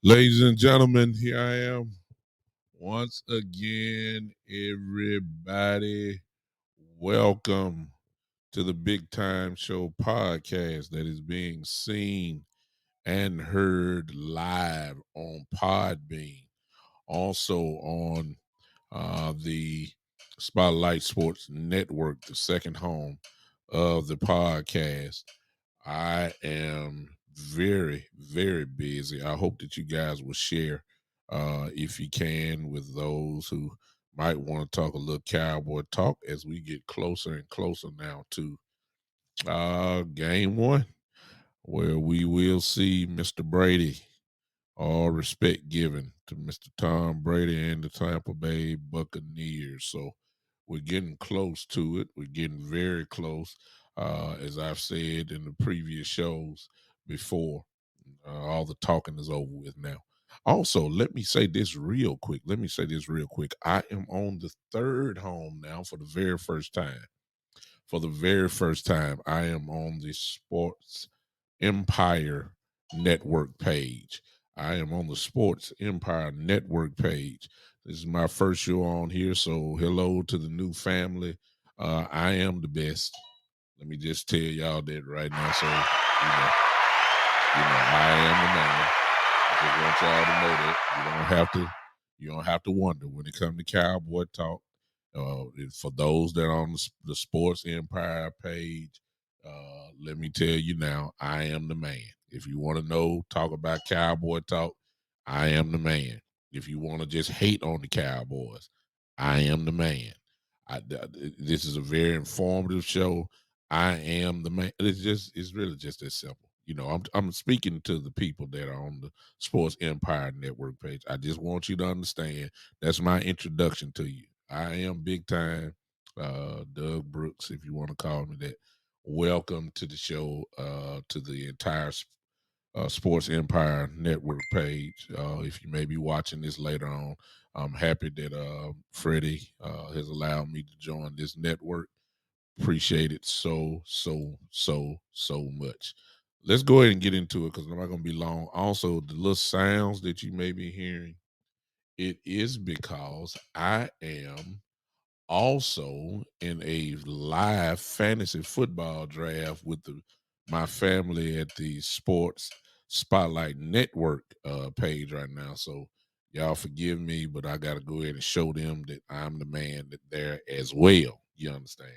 Ladies and gentlemen, here I am once again. Everybody, welcome to the Big Time Show podcast that is being seen and heard live on Podbean, also on the Spotlight Sports Network, the second home of the podcast. I am very, very busy. I hope that you guys will share, if you can, with those who might want to talk a little cowboy talk as we get closer and closer now to game one, where we will see Mr. Brady. All respect given to Mr. Tom Brady and the Tampa Bay Buccaneers. So we're getting close to it. We're getting very close. As I've said in the previous shows before, all the talking is over with now. Also, let me say this real quick. I am on the third home now for the very first time. For the very first time, I am on the Sports Empire Network page. I am on the Sports Empire Network page. This is my first show on here, so hello to the new family. I am the best. Let me just tell y'all that right now. So I am the man. I just want y'all to know that you don't have to wonder when it comes to cowboy talk. For those that are on the Sports Empire page, let me tell you now, I am the man. If you want to know, talk about cowboy talk, I am the man. If you want to just hate on the Cowboys, I am the man. This is a very informative show. I am the man. It's really just that simple. I'm speaking to the people that are on the Sports Empire Network page. I just want you to understand that's my introduction to you. I am big time Doug Brooks, if you want to call me that. Welcome to the show, to the entire Sports Empire Network page. If you may be watching this later on, I'm happy that Freddie has allowed me to join this network. Appreciate it so much. Let's go ahead and get into it because I'm not going to be long. Also, the little sounds that you may be hearing, it is because I am also in a live fantasy football draft with my family at the Sports Spotlight Network page right now. So y'all forgive me, but I got to go ahead and show them that I'm the man that there as well. You understand?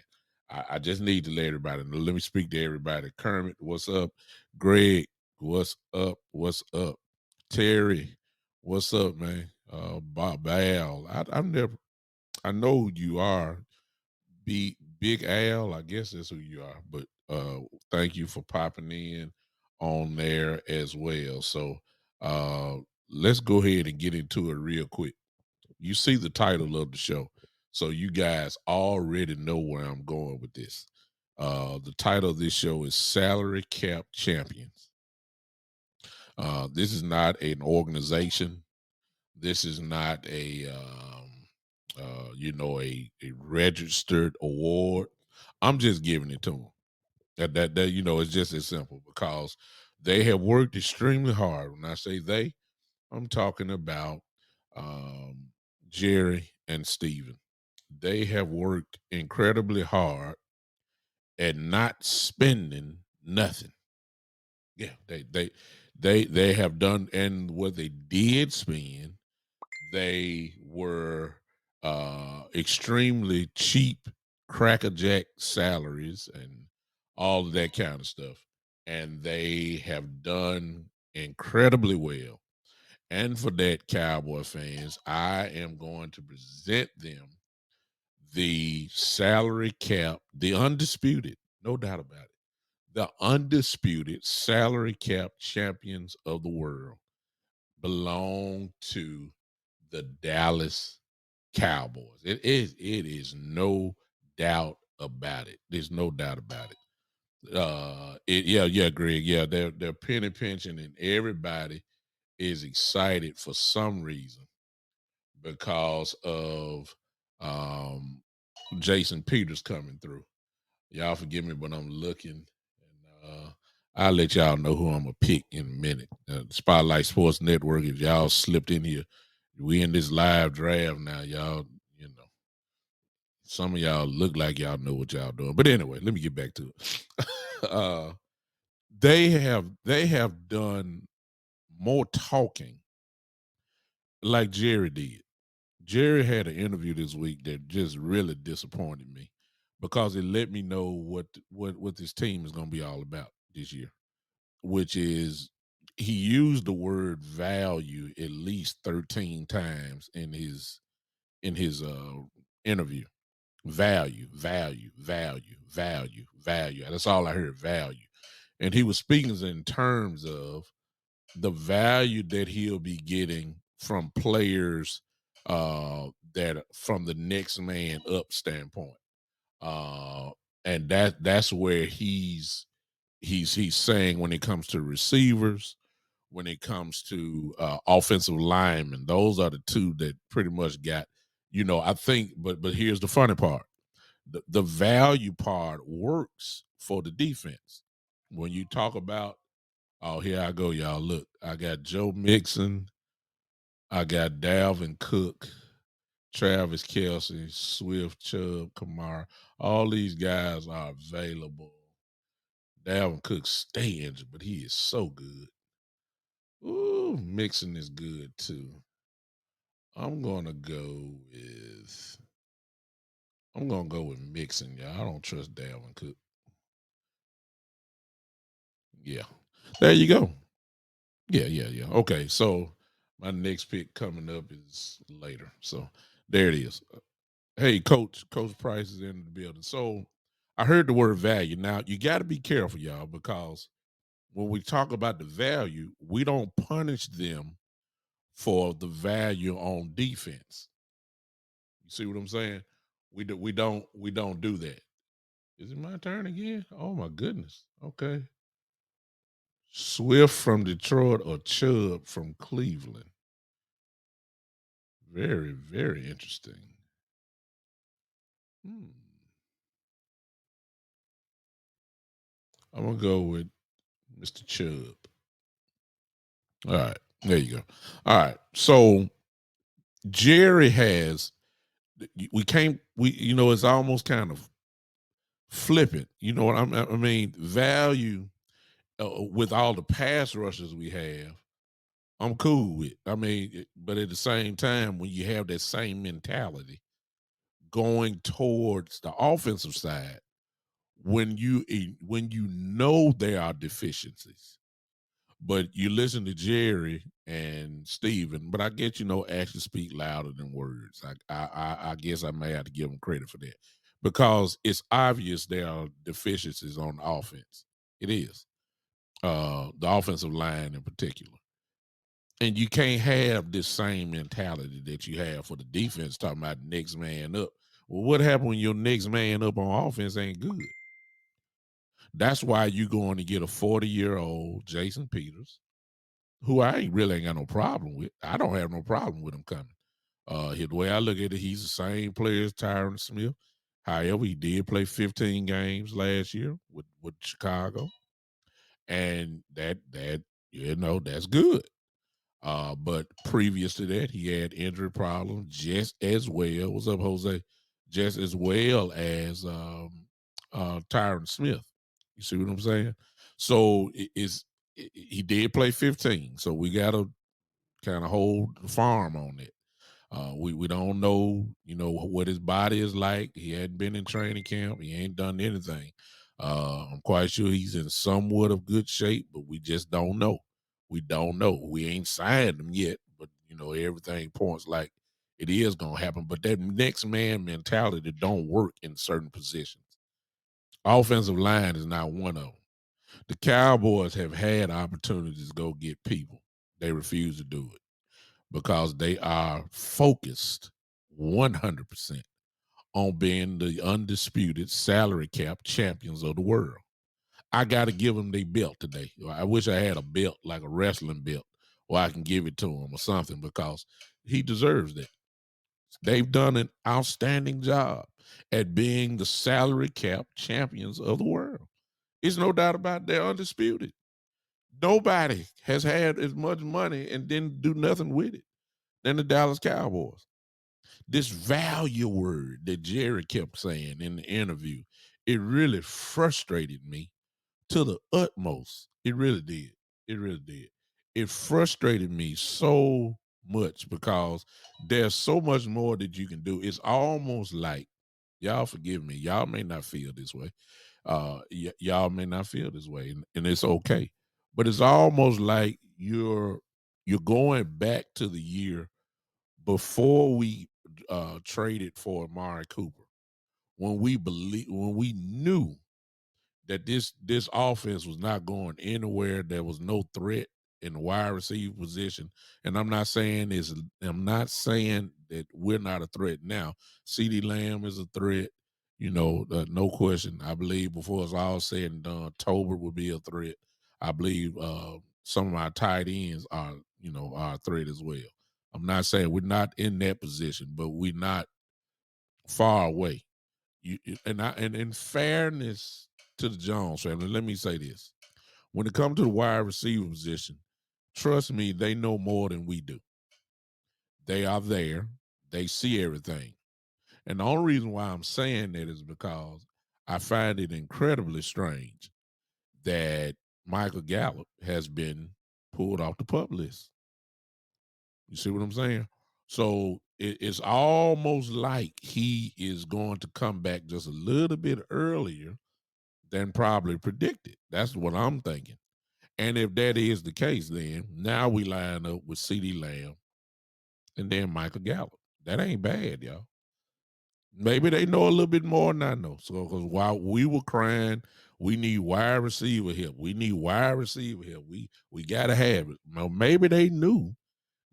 I just need to let everybody know. Let me speak to everybody. Kermit, what's up? Greg, what's up? What's up? Terry, what's up, man? Bob Al, I've never I know who you are. Big Al, I guess that's who you are. But thank you for popping in on there as well. So uh let's go ahead and get into it real quick. You see the title of the show. So you guys already know where I'm going with this. The title of this show is Salary Cap Champions. This is not an organization. This is not a registered award. I'm just giving it to them. That it's just as simple because they have worked extremely hard. When I say they, I'm talking about um, Jerry and Steven. They have worked incredibly hard at not spending nothing. Yeah, they have done, and what they did spend, they were extremely cheap crackerjack salaries and all of that kind of stuff. And they have done incredibly well. And for that, Cowboy fans, I am going to present them the salary cap, the undisputed, no doubt about it, the undisputed salary cap champions of the world belong to the Dallas Cowboys. It is no doubt about it. There's no doubt about it. Yeah, Greg. Yeah, they're penny pinching, and everybody is excited for some reason because of um Jason Peters coming through. Y'all forgive me, but I'm looking, and I'll let y'all know who I'm gonna pick in a minute. Spotlight Sports Network. If y'all slipped in here, we in this live draft now, y'all. You know, some of y'all look like y'all know what y'all doing. But anyway, let me get back to it. They have done more talking like Jerry did. Jerry had an interview this week that just really disappointed me because it let me know what this team is going to be all about this year, which is he used the word value at least 13 times in his interview. Value, value, value, value, value. That's all I heard, value. And he was speaking in terms of the value that he'll be getting from players that from the next man up standpoint. Uh and that's where he's saying when it comes to receivers, when it comes to offensive linemen, those are the two that pretty much got, I think, but here's the funny part. The value part works for the defense. When you talk about, oh, here I go, y'all. Look, I got Joe Mixon, I got Dalvin Cook, Travis Kelsey, Swift, Chubb, Kamara. All these guys are available. Dalvin Cook stay injured, but he is so good. Ooh, Mixon is good too. I'm gonna go with I'm gonna go with Mixon, y'all. I don't trust Dalvin Cook. Yeah. There you go. Yeah, yeah, yeah. Okay, so my next pick coming up is later. So there it is. Hey, Coach Price is in the building. So I heard the word value. Now you got to be careful, y'all, because when we talk about the value, we don't punish them for the value on defense. You see what I'm saying? We don't do that. Is it my turn again? Oh my goodness. Okay. Swift from Detroit or Chubb from Cleveland. Very, very interesting. Hmm. I'm gonna go with Mr. Chubb. All right, there you go. All right, so Jerry has we can't we it's almost kind of flippant. You know what I mean? Value with all the pass rushes we have, I'm cool with. I mean, but at the same time, when you have that same mentality going towards the offensive side, when you know there are deficiencies, but you listen to Jerry and Steven, but I get actions speak louder than words. I guess I may have to give them credit for that because it's obvious there are deficiencies on offense. It is the offensive line in particular, and you can't have this same mentality that you have for the defense. Talking about next man up. Well, what happened when your next man up on offense ain't good? That's why you going to get a 40-year-old Jason Peters, who I ain't got no problem with. I don't have no problem with him coming. The way I look at it, he's the same player as Tyron Smith. However, he did play 15 games last year with Chicago, and that's good. But previous to that, he had injury problems just as well. What's up, Jose? Just as well as Tyron Smith. You see what I'm saying? So he did play 15. So we gotta kind of hold the farm on it. We don't know, what his body is like. He hadn't been in training camp. He ain't done anything. I'm quite sure he's in somewhat of good shape, but we just don't know. We don't know. We ain't signed him yet, but everything points like it is gonna happen. But that next man mentality don't work in certain positions. Offensive line is not one of them. The Cowboys have had opportunities to go get people. They refuse to do it because they are focused 100% on being the undisputed salary cap champions of the world. I got to give them their belt today. I wish I had a belt, like a wrestling belt, or I can give it to him or something because he deserves that. They've done an outstanding job at being the salary cap champions of the world. It's no doubt about it, they're undisputed. Nobody has had as much money and didn't do nothing with it than the Dallas Cowboys. This value word that Jerry kept saying in the interview, it really frustrated me to the utmost. It really did. It really did. It frustrated me so much because there's so much more that you can do. It's almost like, y'all forgive me, y'all may not feel this way. Y'all may not feel this way, and it's okay. But it's almost like you're going back to the year before we traded for Amari Cooper, when we knew that this offense was not going anywhere. There was no threat in the wide receiver position. And I'm not saying that we're not a threat now. CeeDee Lamb is a threat, no question. I believe before it's all said and done, Tolbert would be a threat. I believe some of our tight ends are a threat as well. I'm not saying we're not in that position, but we're not far away. And in fairness to the Jones family, let me say this: when it comes to the wide receiver position, trust me, they know more than we do. They are there; they see everything. And the only reason why I'm saying that is because I find it incredibly strange that Michael Gallup has been pulled off the pup list. You see what I'm saying? So it's almost like he is going to come back just a little bit earlier than probably predicted. That's what I'm thinking. And if that is the case, then now we line up with CeeDee Lamb and then Michael Gallup. That ain't bad, y'all. Maybe they know a little bit more than I know. So, because while we were crying, we need wide receiver help. We need wide receiver help. We gotta have it. Well, maybe they knew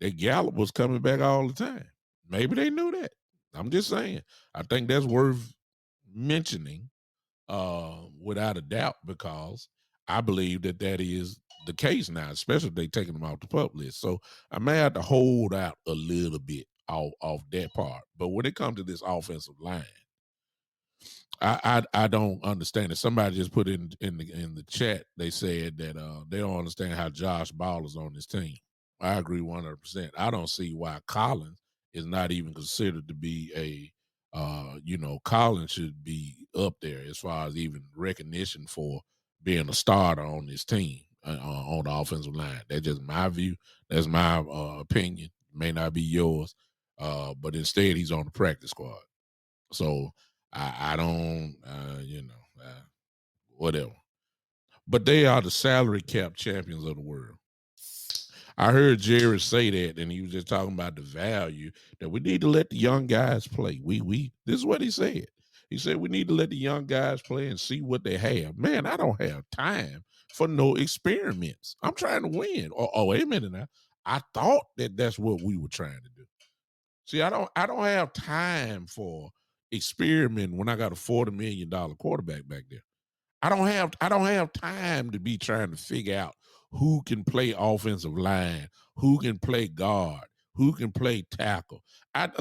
that Gallup was coming back all the time. Maybe they knew that. I'm just saying. I think that's worth mentioning without a doubt, because I believe that is the case now, especially if they taking them off the pup list. So I may have to hold out a little bit off that part. But when it comes to this offensive line, I don't understand it. Somebody just put in the chat. They said that they don't understand how Josh Ball is on this team. I agree 100%. I don't see why Collins is not even considered to be Collins should be up there as far as even recognition for being a starter on this team on the offensive line. That's just my view. That's my opinion. May not be yours, but instead he's on the practice squad. So I don't, whatever. But they are the salary cap champions of the world. I heard Jerry say that, and he was just talking about the value that we need to let the young guys play. We this is what he said. He said we need to let the young guys play and see what they have. Man, I don't have time for no experiments. I'm trying to win. Oh, wait a minute now. I thought that's what we were trying to do. See, I don't have time for experiment when I got a $40 million quarterback back there. I don't have time to be trying to figure out who can play offensive line, who can play guard, who can play tackle. Huh?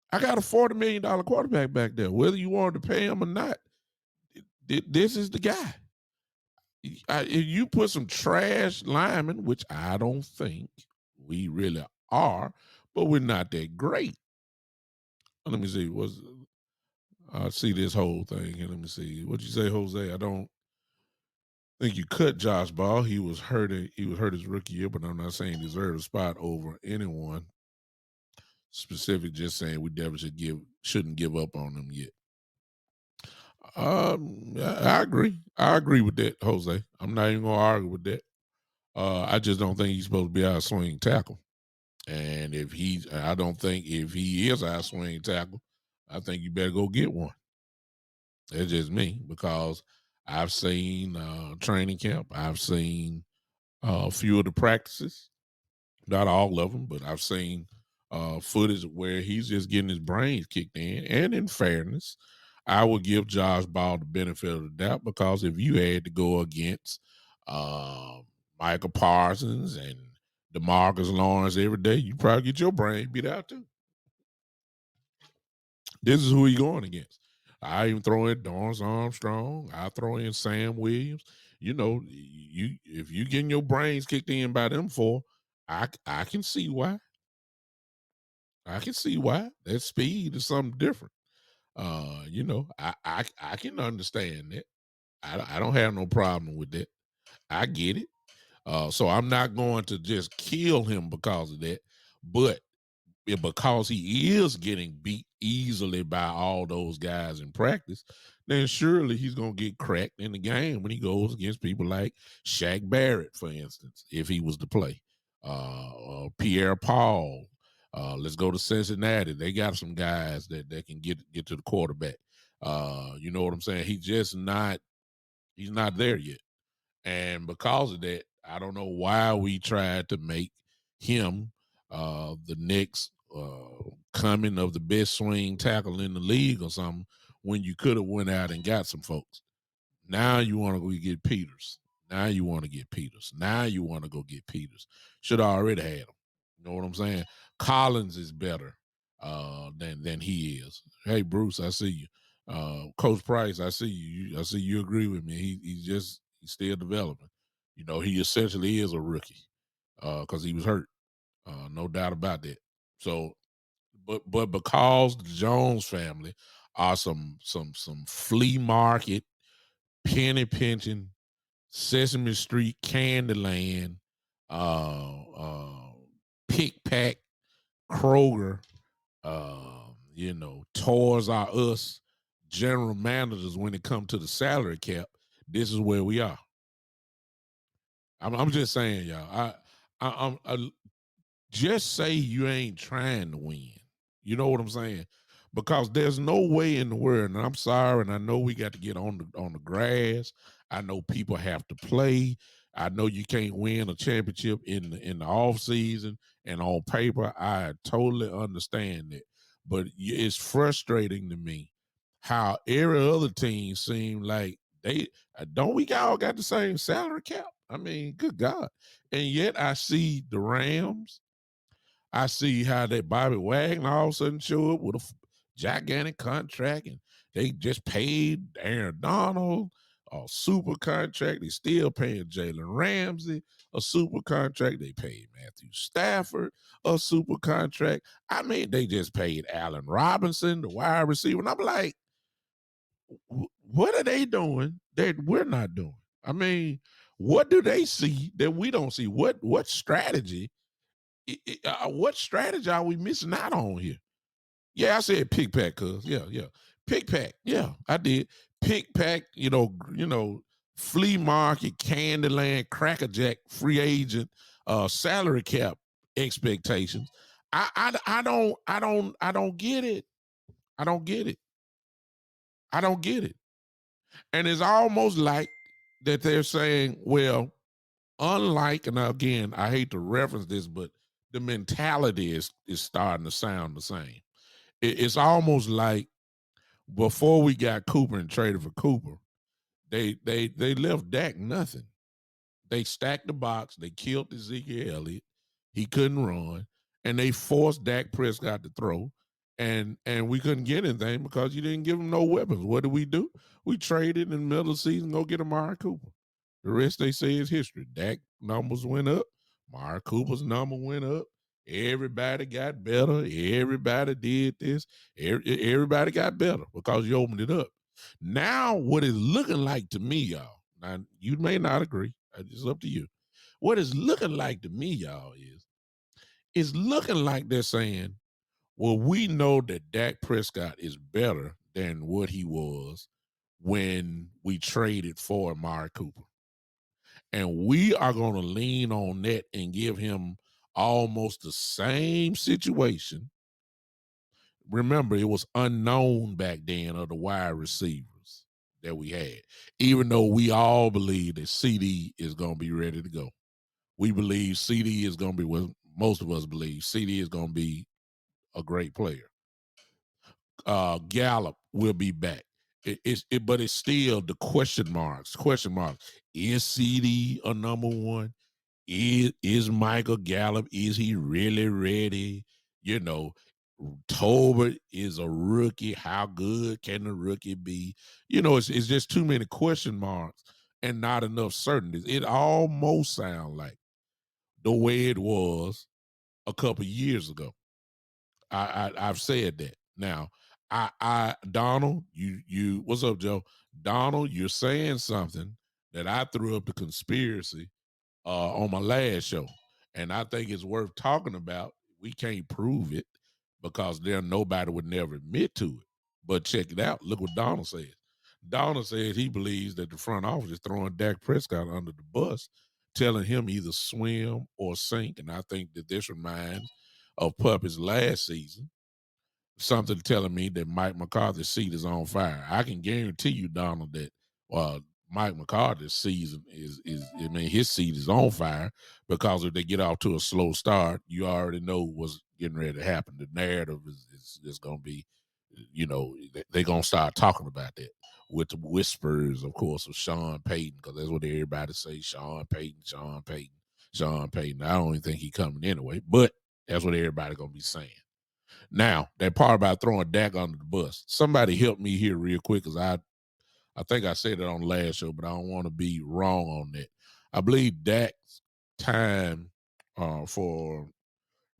I got a $40 million quarterback back there. Whether you wanted to pay him or not, this is the guy. If you put some trash linemen, which I don't think we really are, but we're not that great. Let me see. I see this whole thing here. Let me see. What'd you say, Jose? I don't think you cut Josh Ball. He was hurt. He was hurt his rookie year, but I'm not saying he deserved a spot over anyone specific. Just saying we definitely shouldn't give up on him yet. I agree. I agree with that, Jose. I'm not even gonna argue with that. I just don't think he's supposed to be our swing tackle. And I don't think if he is our swing tackle, I think you better go get one. That's just me, because I've seen training camp. I've seen a few of the practices, not all of them, but I've seen footage where he's just getting his brains kicked in. And in fairness, I would give Josh Ball the benefit of the doubt, because if you had to go against uh, Michael Parsons and DeMarcus Lawrence every day, you probably get your brain beat out too. This is who he's going against. I even throw in Dorrance Armstrong. I throw in Sam Williams. You know, you if you getting your brains kicked in by them four, I can see why. I can see why. That speed is something different. You know, I can understand that. I don't have no problem with that. I get it. So I'm not going to just kill him because of that. But because he is getting beat easily by all those guys in practice, then surely he's going to get cracked in the game when he goes against people like Shaq Barrett, for instance, if he was to play. Pierre Paul. Let's go to Cincinnati. They got some guys that can get to the quarterback. You know what I'm saying? He's not there yet. And because of that, I don't know why we tried to make him the next coming of the best swing tackle in the league or something when you could have went out and got some folks. Now you want to go get Peters. Now you want to get Peters. Now you want to go get Peters. Should have already had him. You know what I'm saying? Collins is better than he is. Hey Bruce, I see you. Coach Price, I see you. I see you agree with me. He's still developing. You know, he essentially is a rookie because he was hurt. No doubt about that. So, but because the Jones family are some flea market penny pinching Sesame Street, Candyland, Pick Pack, Kroger, you know, Toys R Us, general managers when it comes to the salary cap. This is where we are. I'm just saying, y'all. I just say you ain't trying to win. You know what I'm saying? Because there's no way in the world, and I'm sorry, and I know we got to get on the grass. I know people have to play. I know you can't win a championship in the off season and on paper. I totally understand that, but it's frustrating to me how every other team seem like they don't we all got the same salary cap. I mean, good God, and yet I see the Rams. I see how that Bobby Wagner all of a sudden show up with a gigantic contract, and they just paid Aaron Donald a super contract. They still paying Jalen Ramsey a super contract. They paid Matthew Stafford a super contract. I mean, they just paid Allen Robinson, the wide receiver. And I'm like, what are they doing that we're not doing? I mean, what do they see that we don't see? What strategy what strategy are we missing out on here? Yeah, I said pick pack, cuz yeah, pick pack. Yeah, I did pick pack. Flea market, Candyland, Crackerjack, free agent, salary cap expectations. I don't get it. I don't get it. I don't get it. And it's almost like that they're saying, well, unlike, and again, I hate to reference this, but the mentality is starting to sound the same. It's almost like before we got Cooper and traded for Cooper, they left Dak nothing. They stacked the box. They killed Ezekiel Elliott. He couldn't run, and they forced Dak Prescott to throw. And we couldn't get anything because you didn't give him no weapons. What did we do? We traded in the middle of the season, go get Amari Cooper. The rest they say is history. Dak numbers went up. Amari Cooper's number went up. Everybody got better. Everybody did this. Everybody got better because you opened it up. Now, what it's looking like to me, y'all, now you may not agree. It's up to you. What it's looking like to me, y'all, is it's looking like they're saying, well, we know that Dak Prescott is better than what he was when we traded for Amari Cooper. And we are going to lean on that and give him almost the same situation. Remember, it was unknown back then of the wide receivers that we had, even though we all believe that CD is going to be ready to go. We believe CD is going to be, well, most of us believe CD is going to be a great player. Gallup will be back. But it's still the question marks. Question marks. Is CD a number one? Is Michael Gallup? Is he really ready? You know, Tolbert is a rookie. How good can the rookie be? It's just too many question marks and not enough certainties. It almost sounds like the way it was a couple years ago. I've said that. Now, Donald, you what's up, Joe? Donald, you're saying something that I threw up the conspiracy on my last show, and I think it's worth talking about. We can't prove it because nobody would never admit to it. But check it out. Look what Donald says. Donald says he believes that the front office is throwing Dak Prescott under the bus, telling him either swim or sink. And I think that this reminds of Puppy's last season, something telling me that Mike McCarthy's seat is on fire. I can guarantee you, Donald, that Mike McCarthy's season his seat is on fire, because if they get off to a slow start, you already know what's getting ready to happen. The narrative is going to be, they're going to start talking about that with the whispers, of course, of Sean Payton, because that's what everybody say, Sean Payton, Sean Payton, Sean Payton. I don't even think he's coming anyway, but that's what everybody going to be saying. Now, that part about throwing Dak under the bus, somebody help me here real quick, because I think I said it on the last show, but I don't want to be wrong on that. I believe Dak's time for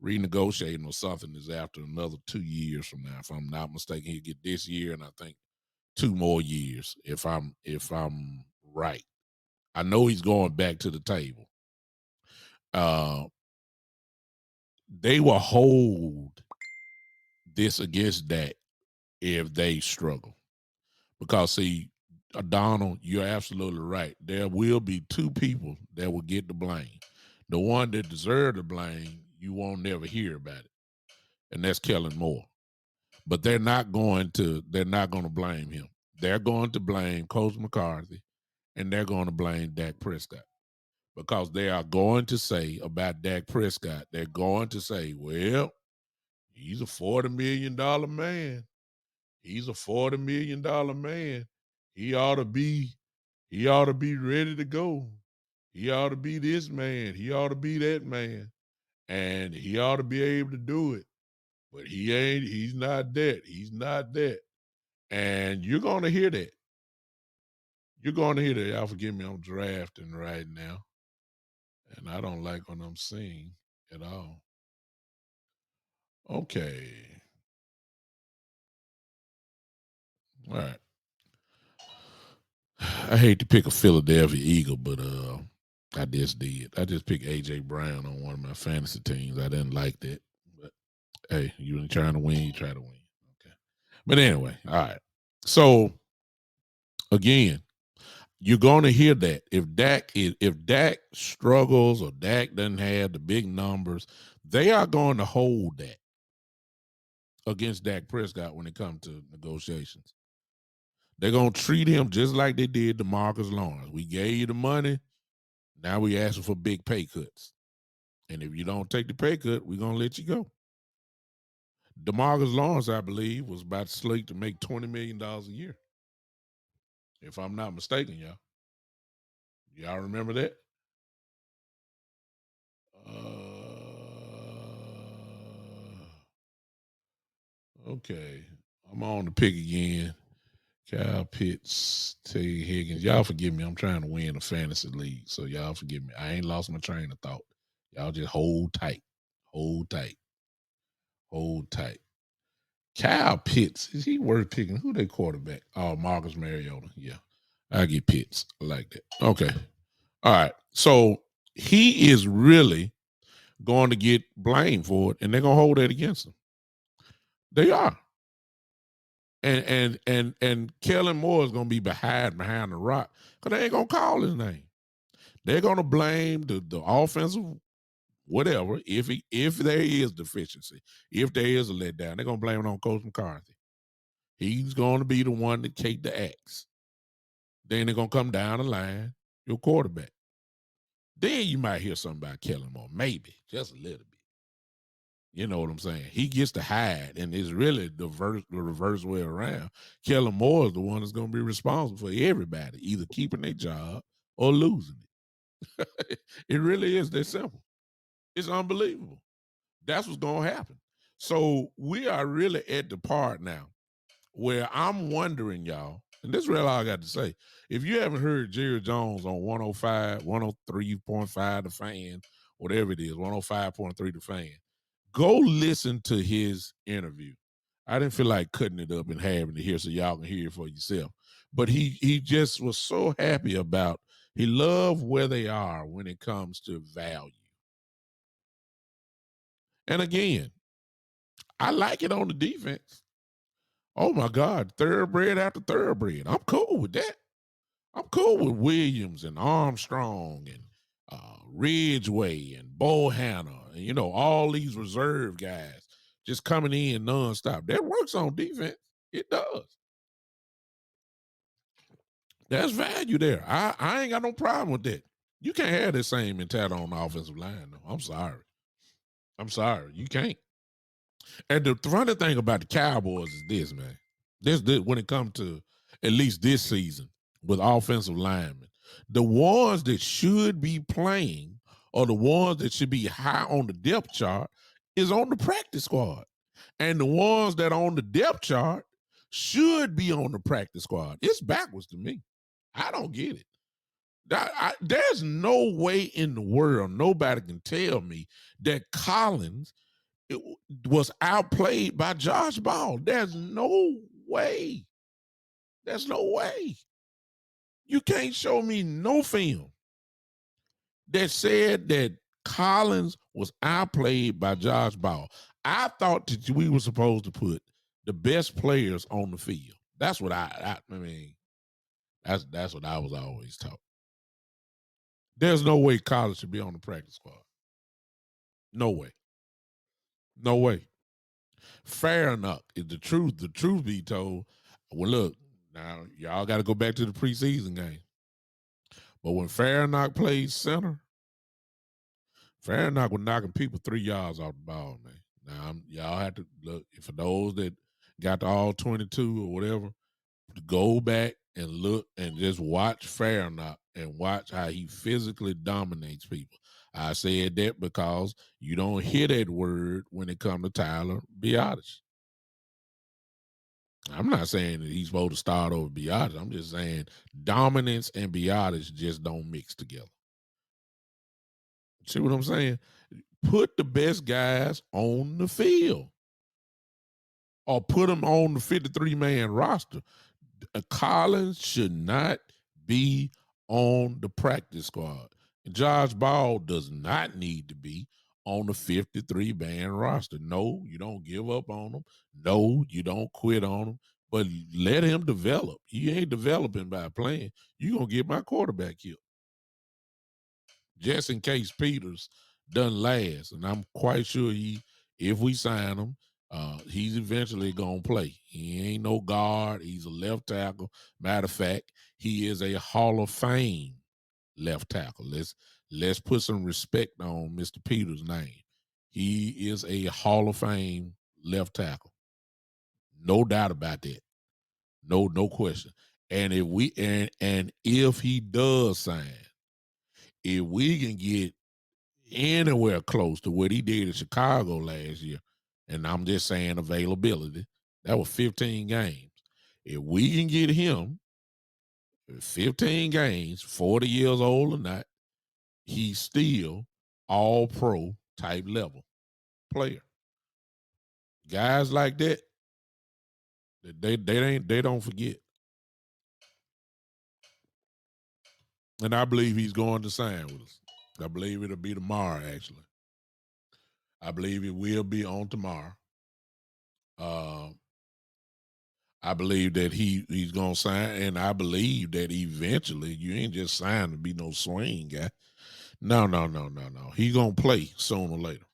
renegotiating or something is after another 2 years from now. If I'm not mistaken, he'll get this year and I think 2 more years, if I'm right. I know he's going back to the table. They will hold this against Dak if they struggle. Because, see, Donald, you're absolutely right. There will be two people that will get the blame. The one that deserves the blame, you won't never hear about it, and that's Kellen Moore. But they're not going to blame him. They're going to blame Coach McCarthy, and they're going to blame Dak Prescott, because they are going to say about Dak Prescott, they're going to say, well, he's a $40 million man. He's a $40 million man. He ought to be ready to go. He ought to be this man. He ought to be that man. And he ought to be able to do it. But he's not that. He's not that. And you're going to hear that. You're going to hear that. Y'all forgive me, I'm drafting right now. And I don't like what I'm seeing at all. Okay. All right. I hate to pick a Philadelphia Eagle, but I just did. I just picked AJ Brown on one of my fantasy teams. I didn't like that, but hey, you ain't trying to win, you try to win. Okay, but anyway, all right. So again, you're going to hear that if Dak struggles or Dak doesn't have the big numbers, they are going to hold that against Dak Prescott when it comes to negotiations. They're going to treat him just like they did to Marcus Lawrence. We gave you the money. Now we asking for big pay cuts. And if you don't take the pay cut, we're going to let you go. DeMarcus Lawrence, I believe, was about to slate to make $20 million a year. If I'm not mistaken, y'all. Y'all remember that? Okay. I'm on the pick again. Kyle Pitts, T. Higgins. Y'all forgive me. I'm trying to win a fantasy league. So y'all forgive me. I ain't lost my train of thought. Y'all just hold tight. Hold tight. Hold tight. Kyle Pitts, is he worth picking? Who they quarterback? Oh, Marcus Mariota. Yeah. I get Pitts. I like that. Okay. All right. So he is really going to get blamed for it, and they're gonna hold that against him. They are. And Kellen Moore is gonna be behind the rock, because they ain't gonna call his name. They're gonna blame the offensive whatever, if there is deficiency, if there is a letdown, they're gonna blame it on Coach McCarthy. He's gonna be the one to take the axe. Then they're gonna come down the line, your quarterback. Then you might hear something about Kellen Moore, maybe just a little bit. You know what I'm saying? He gets to hide, and it's really the reverse way around. Kellen Moore is the one that's going to be responsible for everybody either keeping their job or losing it. It really is that simple. It's unbelievable. That's what's going to happen. So we are really at the part now where I'm wondering, y'all, and this is really all I got to say. If you haven't heard Jerry Jones on 105, 103.5 The Fan, whatever it is, 105.3 The Fan, go listen to his interview. I didn't feel like cutting it up and having it here so y'all can hear it for yourself. But he just was so happy about, he loved where they are when it comes to value. And again, I like it on the defense. Oh my God, thoroughbred after thoroughbred. I'm cool with that. I'm cool with Williams and Armstrong and Ridgeway and Bohanna and all these reserve guys just coming in nonstop. That works on defense. It does. There's value there. I ain't got no problem with that. You can't have the same mentality on the offensive line, though. I'm sorry. I'm sorry. You can't. And the funny thing about the Cowboys is this, man. This when it comes to at least this season with offensive linemen, the ones that should be playing or the ones that should be high on the depth chart is on the practice squad. And the ones that are on the depth chart should be on the practice squad. It's backwards to me. I don't get it. There's no way in the world nobody can tell me that Collins it was outplayed by Josh Ball. There's no way. There's no way. You can't show me no film that said that Collins was outplayed by Josh Ball. I thought that we were supposed to put the best players on the field. That's what I mean. That's what I was always taught. There's no way Collins should be on the practice squad. No way. No way. Fair enough. Is the truth be told, well, look, now y'all got to go back to the preseason game. But when Farraknock plays center, Farraknock was knocking people 3 yards off the ball, man. Now y'all have to look, for those that got to all 22 or whatever, go back and look and just watch Farraknock and watch how he physically dominates people. I said that because you don't hear that word when it comes to Tyler Biadasz. I'm not saying that he's supposed to start over Biadasz. I'm just saying dominance and Biadasz just don't mix together. See what I'm saying? Put the best guys on the field or put them on the 53-man roster. Collins should not be on the practice squad. And Josh Ball does not need to be on the 53-man roster. No, you don't give up on him. No, you don't quit on him. But let him develop. He ain't developing by playing. You're going to get my quarterback killed. Just in case Peters doesn't last. And I'm quite sure if we sign him, he's eventually going to play. He ain't no guard. He's a left tackle. Matter of fact, he is a Hall of Fame left tackle. Let's put some respect on Mr. Peters' name. He is a Hall of Fame left tackle. No doubt about that. No question. And if he does sign, if we can get anywhere close to what he did in Chicago last year, and I'm just saying availability, that was 15 games. If we can get him 15 games, 40 years old or not, he's still all pro type level player. Guys like that, they don't forget. And I believe he's going to sign with us. I believe it'll be tomorrow, actually. I believe it will be on tomorrow. I believe that he's gonna sign, and I believe that eventually you ain't just signed to be no swing guy. No. He's gonna play sooner or later,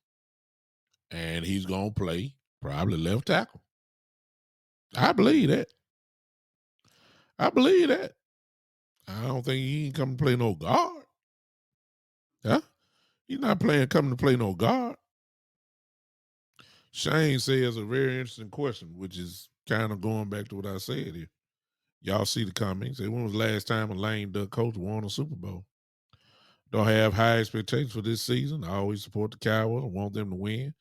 and he's gonna play probably left tackle. I believe that. I believe that. I don't think he ain't coming to play no guard. Huh? He's not coming to play no guard. Shane says a very interesting question, which is kind of going back to what I said here. Y'all see the comments. Say, when was the last time a lame duck coach won a Super Bowl? Don't have high expectations for this season. I always support the Cowboys. I want them to win.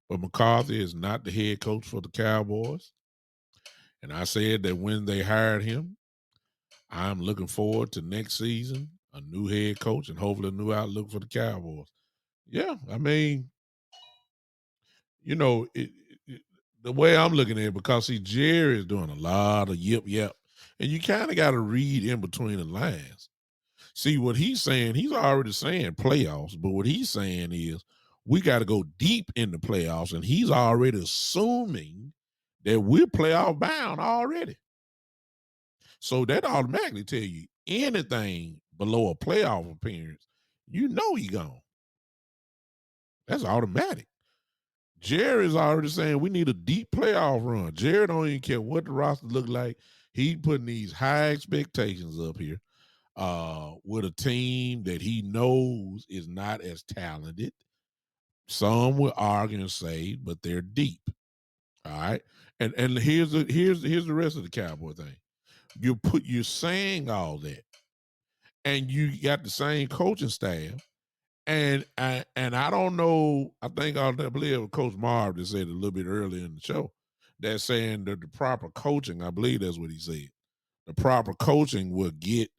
but McCarthy is not the head coach for the Cowboys. And I said that when they hired him, I'm looking forward to next season, a new head coach, and hopefully a new outlook for the Cowboys. Yeah, I mean, you know, the way I'm looking at it, because see, Jerry is doing a lot of yip, and you kind of got to read in between the lines. See, what he's saying, he's already saying playoffs, but what he's saying is we got to go deep in the playoffs, and he's already assuming that we're playoff bound already. So that automatically tell you anything below a playoff appearance, you know he gone. That's automatic. Jerry's already saying we need a deep playoff run. Jerry don't even care what the roster look like. He putting these high expectations up here with a team that he knows is not as talented. Some will argue and say, but they're deep. All right. And here's the rest of the Cowboy thing. You're saying all that, and you got the same coaching staff. And I don't know. I think I believe Coach Marv just said a little bit earlier in the show that saying that the proper coaching. I believe that's what he said. The proper coaching will get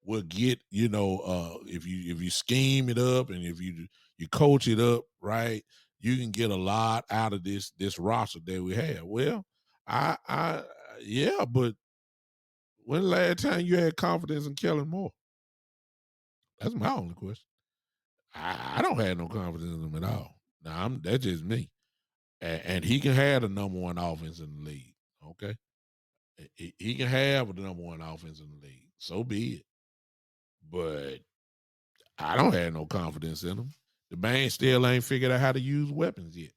if you scheme it up and if you coach it up right, you can get a lot out of this roster that we have. Well, I yeah, but when the last time you had confidence in Kellen Moore? That's my only question. I don't have no confidence in him at all. Now that's just me, and he can have the number one offense in the league. Okay, he can have the number one offense in the league. So be it. But I don't have no confidence in him. The man still ain't figured out how to use weapons yet.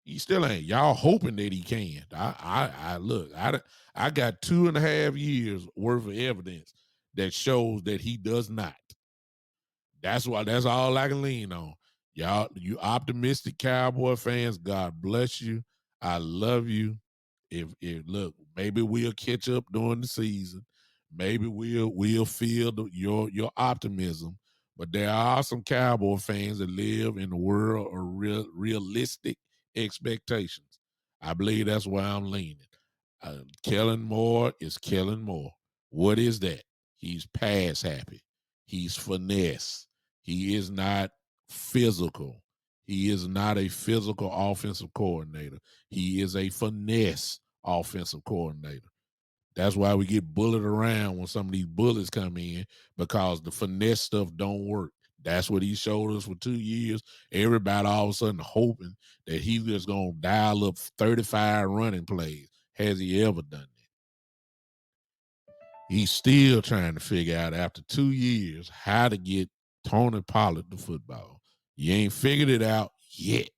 He still ain't. Y'all hoping that he can. I look. I got 2.5 years worth of evidence that shows that he does not. That's all I can lean on. Y'all, you optimistic Cowboy fans, God bless you. I love you. If look, maybe we'll catch up during the season. Maybe we'll feel your optimism. But there are some Cowboy fans that live in the world of realistic expectations. I believe that's where I'm leaning. Kellen Moore is Kellen Moore. What is that? He's pass happy. He's finesse. He is not physical. He is not a physical offensive coordinator. He is a finesse offensive coordinator. That's why we get bullied around when some of these bullets come in, because the finesse stuff don't work. That's what he showed us for 2 years. Everybody all of a sudden hoping that he's just going to dial up 35 running plays. Has he ever done that? He's still trying to figure out after 2 years how to get Tony Pollard the football. You ain't figured it out yet.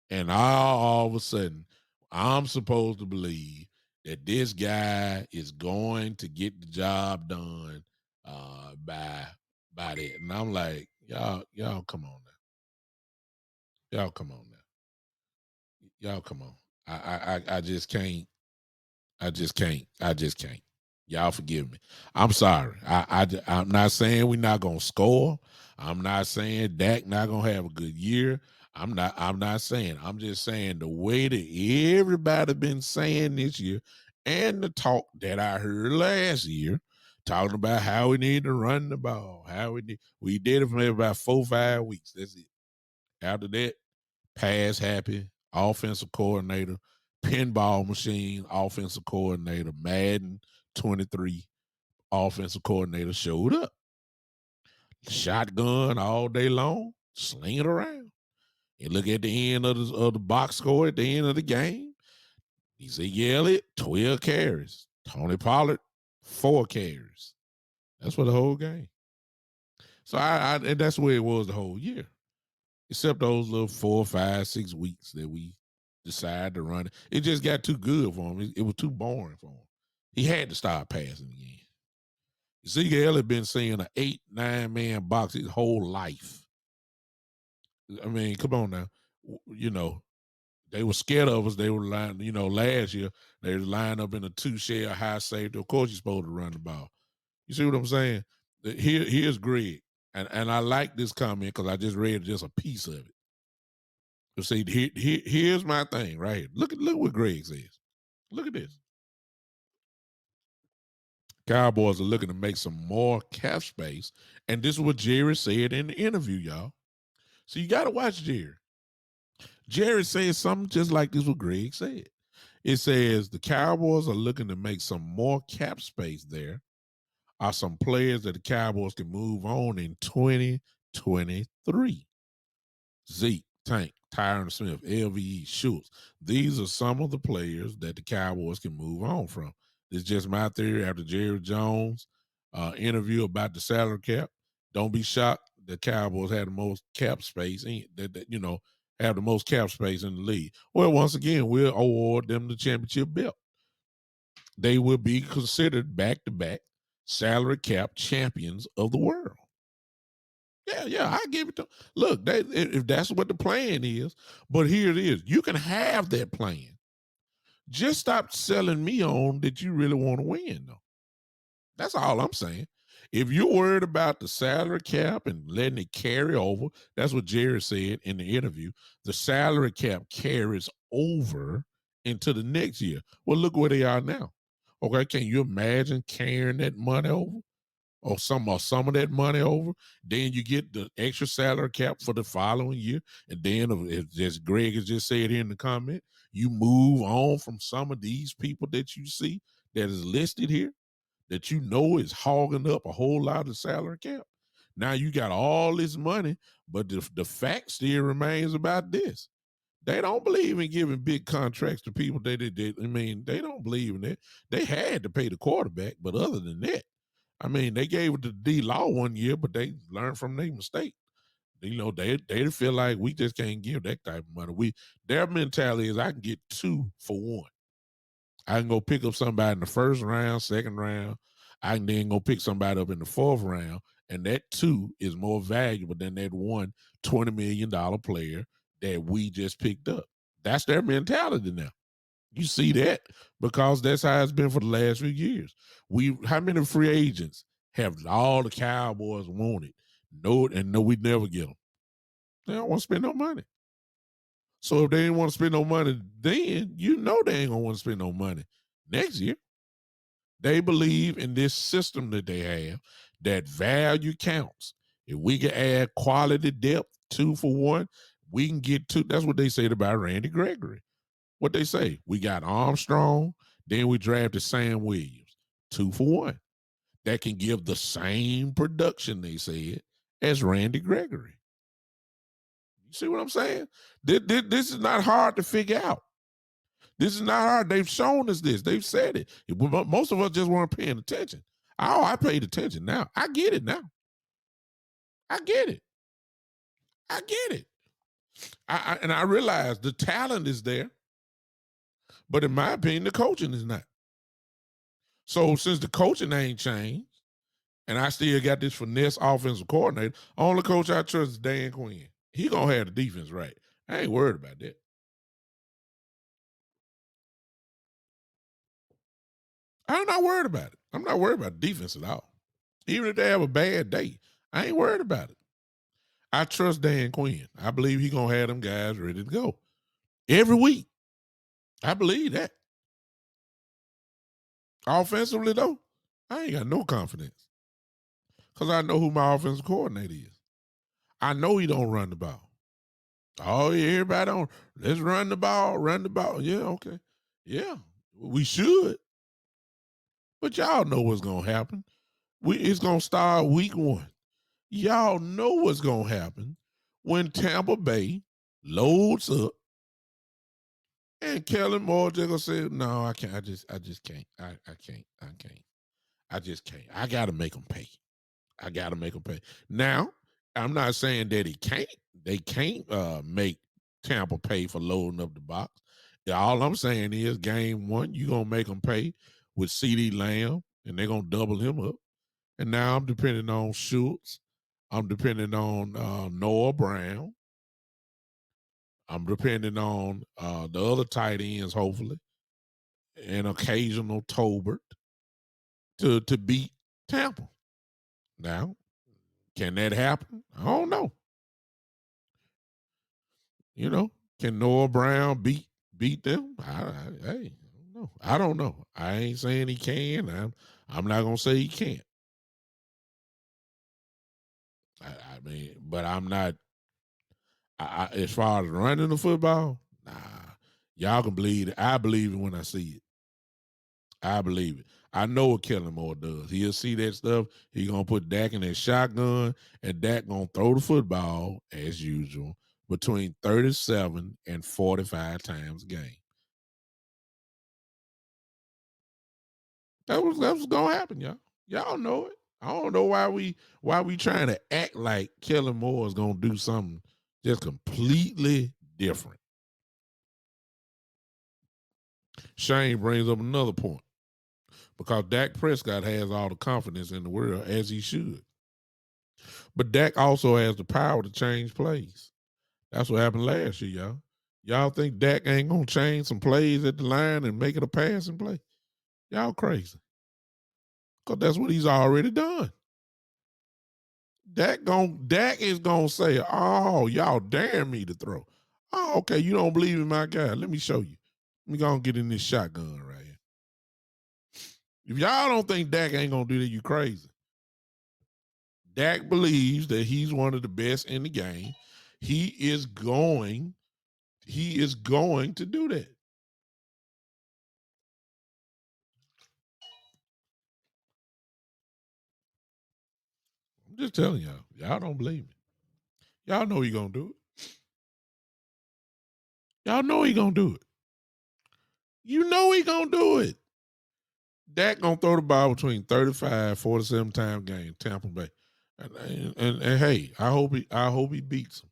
And all of a sudden, I'm supposed to believe that this guy is going to get the job done by that. And I'm like, y'all come on now. Y'all come on now. Y'all come on. I just can't. I just can't. I just can't. Y'all forgive me. I'm sorry. I'm not saying we're not gonna score. I'm not saying Dak not gonna have a good year. I'm not saying. I'm just saying the way that everybody been saying this year, and the talk that I heard last year, talking about how we need to run the ball, how we did it for maybe about 4-5 weeks. That's it. After that, pass happy, offensive coordinator, pinball machine, offensive coordinator, Madden 23, offensive coordinator showed up. Shotgun all day long, sling it around. And look at the end of the box score at the end of the game. Ezekiel Elliott, 12 carries. Tony Pollard, 4 carries. That's for the whole game. So and that's where it was the whole year. Except those little 4, 5, 6 weeks that we decided to run it. It just got too good for him. It was too boring for him. He had to start passing again. Ezekiel had been seeing an 8, 9-man box his whole life. I mean, come on now. They were scared of us. They were lying, last year, they were lined up in a 2-share high safety. Of course, you're supposed to run the ball. You see what I'm saying? Here's Greg. And I like this comment because I just read just a piece of it. See, here's my thing right here. Look what Greg says. Look at this. Cowboys are looking to make some more cap space, and this is what Jerry said in the interview, y'all. So you got to watch Jerry. Jerry says something just like this what Greg said. It says the Cowboys are looking to make some more cap space. There are some players that the Cowboys can move on in 2023. Zeke, Tank, Tyron Smith, LVE, Schultz. These are some of the players that the Cowboys can move on from. This is just my theory after Jerry Jones interview about the salary cap. Don't be shocked the Cowboys had the most cap space have the most cap space in the league. Well, once again, we'll award them the championship belt. They will be considered back-to-back salary cap champions of the world. Yeah, I give it to. Look, if that's what the plan is, but here it is. You can have that plan. Just stop selling me on that you really want to win, though. That's all I'm saying. If you're worried about the salary cap and letting it carry over, that's what Jerry said in the interview. The salary cap carries over into the next year. Well, look where they are now. Okay, can you imagine carrying that money over? Or some of that money over, then you get the extra salary cap for the following year. And then, as Greg has just said here in the comment, you move on from some of these people that you see that is listed here that you know is hogging up a whole lot of salary cap. Now you got all this money, but the fact still remains about this. They don't believe in giving big contracts to people. They don't believe in it. They had to pay the quarterback, but other than that, they gave it to D-Law one year, but they learned from their mistake. They feel like we just can't give that type of money. Their mentality is I can get 2 for 1. I can go pick up somebody in the first round, second round. I can then go pick somebody up in the fourth round, and that 2 is more valuable than that one $20 million player that we just picked up. That's their mentality now. You see that because that's how it's been for the last few years. How many free agents have all the Cowboys wanted? No, we never get them. They don't want to spend no money. So if they didn't want to spend no money, then they ain't gonna want to spend no money next year. They believe in this system that they have that value counts. If we can add quality depth 2 for 1, we can get 2. That's what they said about Randy Gregory. What they say, we got Armstrong, then we drafted Sam Williams, 2 for 1. That can give the same production, they said, as Randy Gregory. You see what I'm saying? This is not hard to figure out. This is not hard. They've shown us this. They've said it. Most of us just weren't paying attention. Oh, I paid attention now. I get it now. I get it. I get it. And I realize the talent is there, but in my opinion, the coaching is not. So since the coaching ain't changed, and I still got this finesse offensive coordinator, only coach I trust is Dan Quinn. He gonna have the defense right. I ain't worried about that. I'm not worried about it. I'm not worried about defense at all. Even if they have a bad day, I ain't worried about it. I trust Dan Quinn. I believe he gonna have them guys ready to go every week. I believe that. Offensively though, I ain't got no confidence because I know who my offensive coordinator is. I know he don't run the ball. Oh yeah, everybody on. Let's run the ball. Run the ball. Yeah, okay. Yeah, we should. But y'all know what's gonna happen. It's gonna start week 1. Y'all know what's gonna happen when Tampa Bay loads up and Kellen Moore just gonna say, "No, I can't. I just can't. I can't. I can't. I just can't. I gotta make them pay. I gotta make them pay." Now, I'm not saying that he can't. They can't make Tampa pay for loading up the box. All I'm saying is, game 1, you gonna make them pay with CeeDee Lamb, and they're gonna double him up. And now I'm depending on Schultz. I'm depending on Noah Brown. I'm depending on the other tight ends, hopefully, and occasional Tolbert to beat Tampa. Now, can that happen? I don't know. Can Noah Brown beat them? Hey, I don't know. I ain't saying he can. I'm not gonna say he can't. I mean, but I'm not. As far as running the football, nah. Y'all can believe it. I believe it when I see it. I believe it. I know what Kellen Moore does. He'll see that stuff. He gonna put Dak in that shotgun, and Dak gonna throw the football as usual between 37 and 45 times a game. That was gonna happen, y'all. Y'all know it. I don't know why we trying to act like Kellen Moore is gonna do something just completely different. Shane brings up another point because Dak Prescott has all the confidence in the world as he should. But Dak also has the power to change plays. That's what happened last year, y'all. Y'all think Dak ain't gonna change some plays at the line and make it a passing play? Y'all crazy. Because that's what he's already done. Dak is gonna say, "Oh, y'all dare me to throw. Oh, okay, you don't believe in my guy. Let me show you. Let me go and get in this shotgun right here. If y'all don't think Dak ain't gonna do that, you crazy. Dak believes that he's one of the best in the game. He is going to do that. I'm just telling y'all. Y'all don't believe me. Y'all know he gonna do it. Y'all know he gonna do it. You know he gonna do it. Dak gonna throw the ball between 35, 47 times a game, Tampa Bay. And hey, I hope he beats him.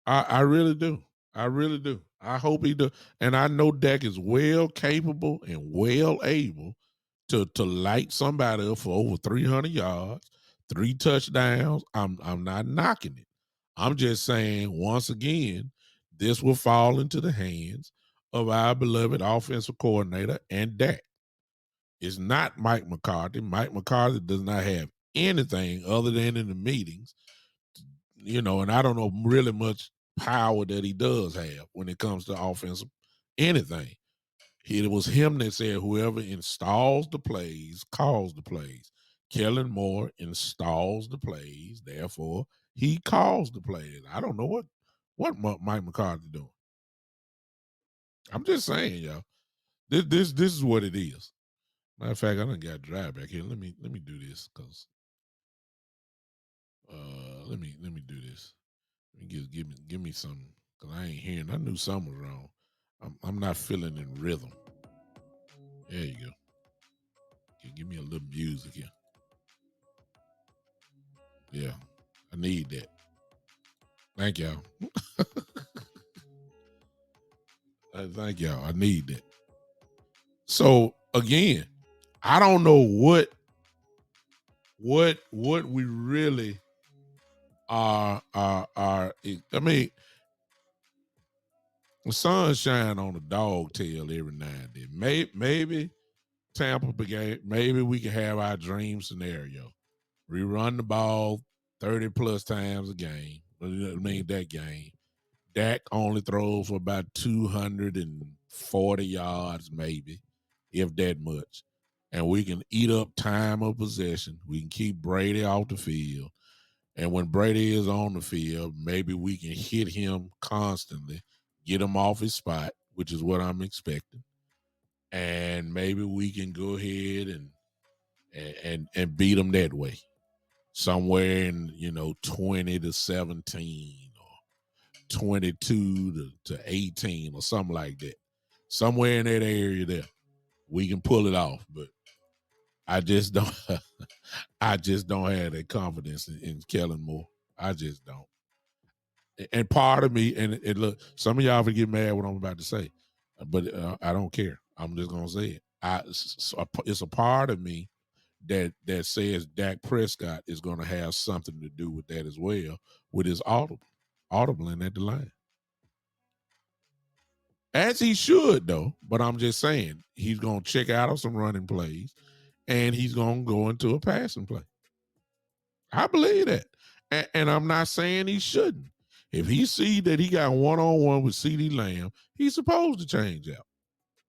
I really do. I really do. I hope he do. And I know Dak is well capable and well able to light somebody up for over 300 yards, 3 touchdowns. I'm not knocking it. I'm just saying once again, this will fall into the hands of our beloved offensive coordinator and Dak. It's not Mike McCarthy. Mike McCarthy does not have anything other than in the meetings, and I don't know really much power that he does have when it comes to offensive anything. It was him that said whoever installs the plays calls the plays. Kellen Moore installs the plays, therefore he calls the plays. I don't know what Mike McCarthy doing. I'm just saying, y'all. This is what it is. Matter of fact, I done got to drive back here. Let me do this because let me do this. Give me something because I ain't hearing. I knew something was wrong. I'm not feeling in rhythm. There you go. Okay, give me a little music here. Yeah, I need that. Thank y'all. Thank y'all. I need that. So again, I don't know what we really are. I mean, the sun shine on the dog tail every now and then. Maybe Tampa game. Maybe we can have our dream scenario. We run the ball 30 plus times a game. I mean that game. Dak only throws for about 240 yards, maybe, if that much. And we can eat up time of possession. We can keep Brady off the field. And when Brady is on the field, maybe we can hit him constantly, get him off his spot, which is what I'm expecting. And maybe we can go ahead and beat him that way. Somewhere in, 20-17 or 22 to 18 or something like that. Somewhere in that area there, we can pull it off. But I just don't. I just don't have that confidence in Kellen Moore. I just don't. And part of me, and look, some of y'all will get mad what I'm about to say, but I don't care. I'm just gonna say it. It's a part of me that says Dak Prescott is going to have something to do with that as well, with his audibling at the line. As he should, though. But I'm just saying he's going to check out of some running plays, and he's going to go into a passing play. I believe that, and I'm not saying he shouldn't. If he see that he got one-on-one with CeeDee Lamb, he's supposed to change out.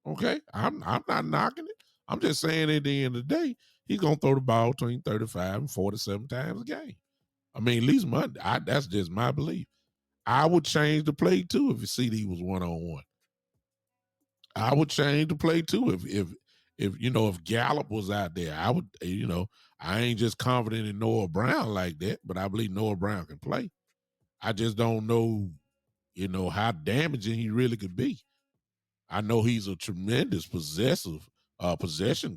Okay? I'm not knocking it. I'm just saying at the end of the day, he's going to throw the ball between 35 and 47 times a game. I mean, at least that's just my belief. I would change the play too if CeeDee was one-on-one. I would change the play too if Gallup was out there. I would, I ain't just confident in Noah Brown like that, but I believe Noah Brown can play. I just don't know, how damaging he really could be. I know he's a tremendous possession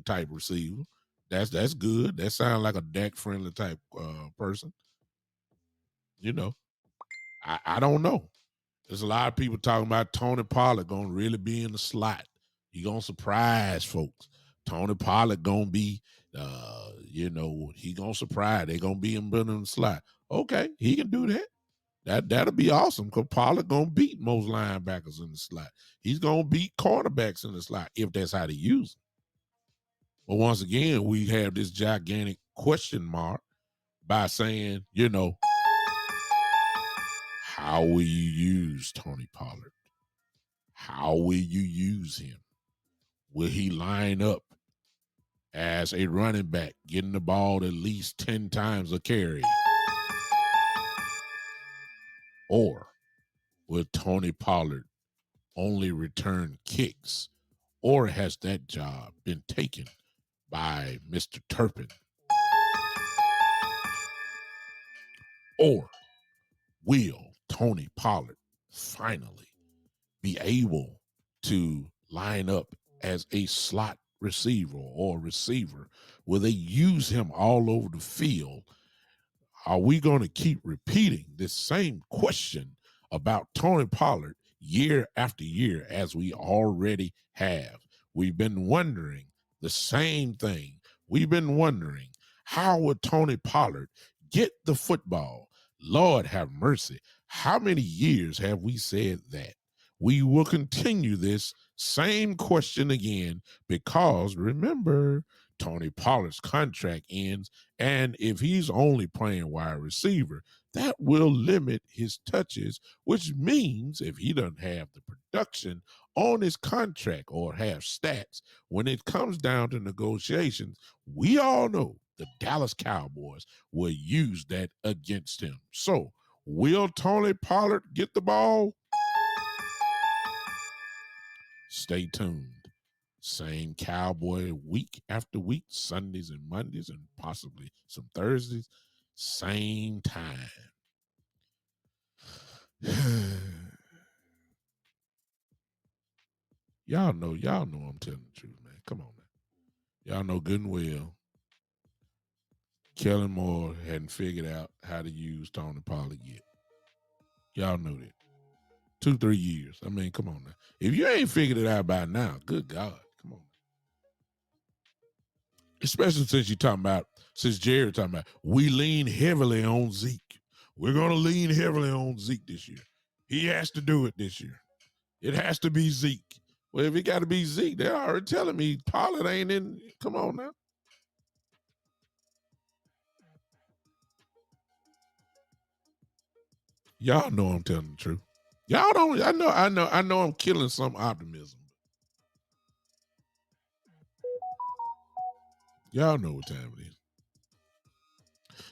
type receiver. That's good. That sounds like a Dak friendly type person. I don't know. There's a lot of people talking about Tony Pollard gonna really be in the slot. He gonna surprise folks. Tony Pollard gonna be, he gonna surprise. They gonna be in the slot. Okay, he can do that. That'll be awesome because Pollard gonna beat most linebackers in the slot. He's gonna beat cornerbacks in the slot if that's how they use them. But once again, we have this gigantic question mark by saying, how will you use Tony Pollard? How will you use him? Will he line up as a running back, getting the ball at least 10 times a carry? Or will Tony Pollard only return kicks? Or has that job been taken by Mr. Turpin? Or will Tony Pollard finally be able to line up as a slot receiver or receiver? Will they use him all over the field? Are we going to keep repeating this same question about Tony Pollard year after year as we already have? We've been wondering the same thing. We've been wondering, how would Tony Pollard get the football? Lord have mercy. How many years have we said that? We will continue this same question again because, remember, Tony Pollard's contract ends, and if he's only playing wide receiver, that will limit his touches, which means if he doesn't have the production on his contract or have stats, when it comes down to negotiations, we all know the Dallas Cowboys will use that against him. So, will Tony Pollard get the ball? Stay tuned. Same Cowboy week after week, Sundays and Mondays, and possibly some Thursdays. Same time. Y'all know I'm telling the truth, man. Come on, man. Y'all know good and well Kellen Moore hadn't figured out how to use Tony Pollard yet. Y'all know that. 2-3 years. I mean, come on now. If you ain't figured it out by now, good God. Come on. Especially since Jerry talking about, we lean heavily on Zeke. We're going to lean heavily on Zeke this year. He has to do it this year. It has to be Zeke. Well, if it got to be Zeke, they're already telling me Pollard ain't in. Come on now. Y'all know I'm telling the truth. Y'all don't. I know. I'm killing some optimism. Y'all know what time it is.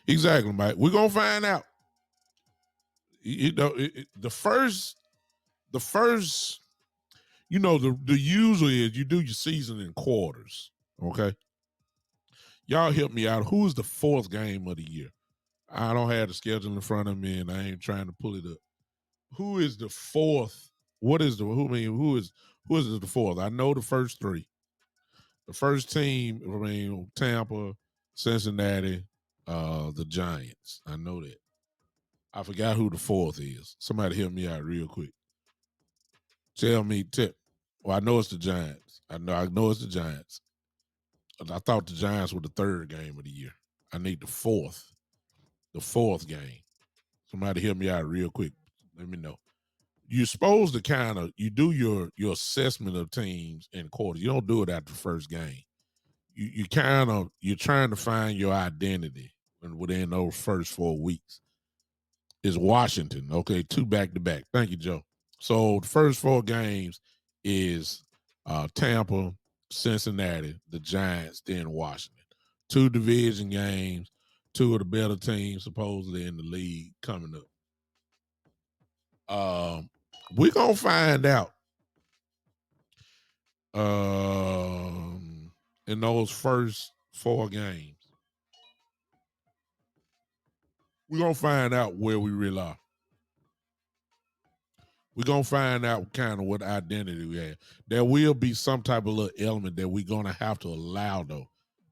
Exactly, Mike. We're gonna find out. The first, the usual is you do your season in quarters. Okay. Y'all help me out. Who's the fourth game of the year? I don't have the schedule in front of me, and I ain't trying to pull it up. Who is the fourth? Who is the fourth? I know the first three. The first team, Tampa, Cincinnati, the Giants. I know that. I forgot who the fourth is. Somebody help me out real quick. Tell me. Well, I know it's the Giants. I know it's the Giants. I thought the Giants were the third game of the year. I need the fourth game. Somebody help me out real quick. Let me know. You're supposed to you do your assessment of teams in quarters. You don't do it after the first game. You're trying to find your identity within those first 4 weeks. is Washington. Okay, 2 back-to-back. Thank you, Joe. So the first 4 games is Tampa, Cincinnati, the Giants, then Washington. 2 division games, 2 of the better teams supposedly in the league coming up. We're going to find out in those first 4 games. We're going to find out where we really are. We're going to find out kind of what identity we have. There will be some type of little element that we're going to have to allow, though,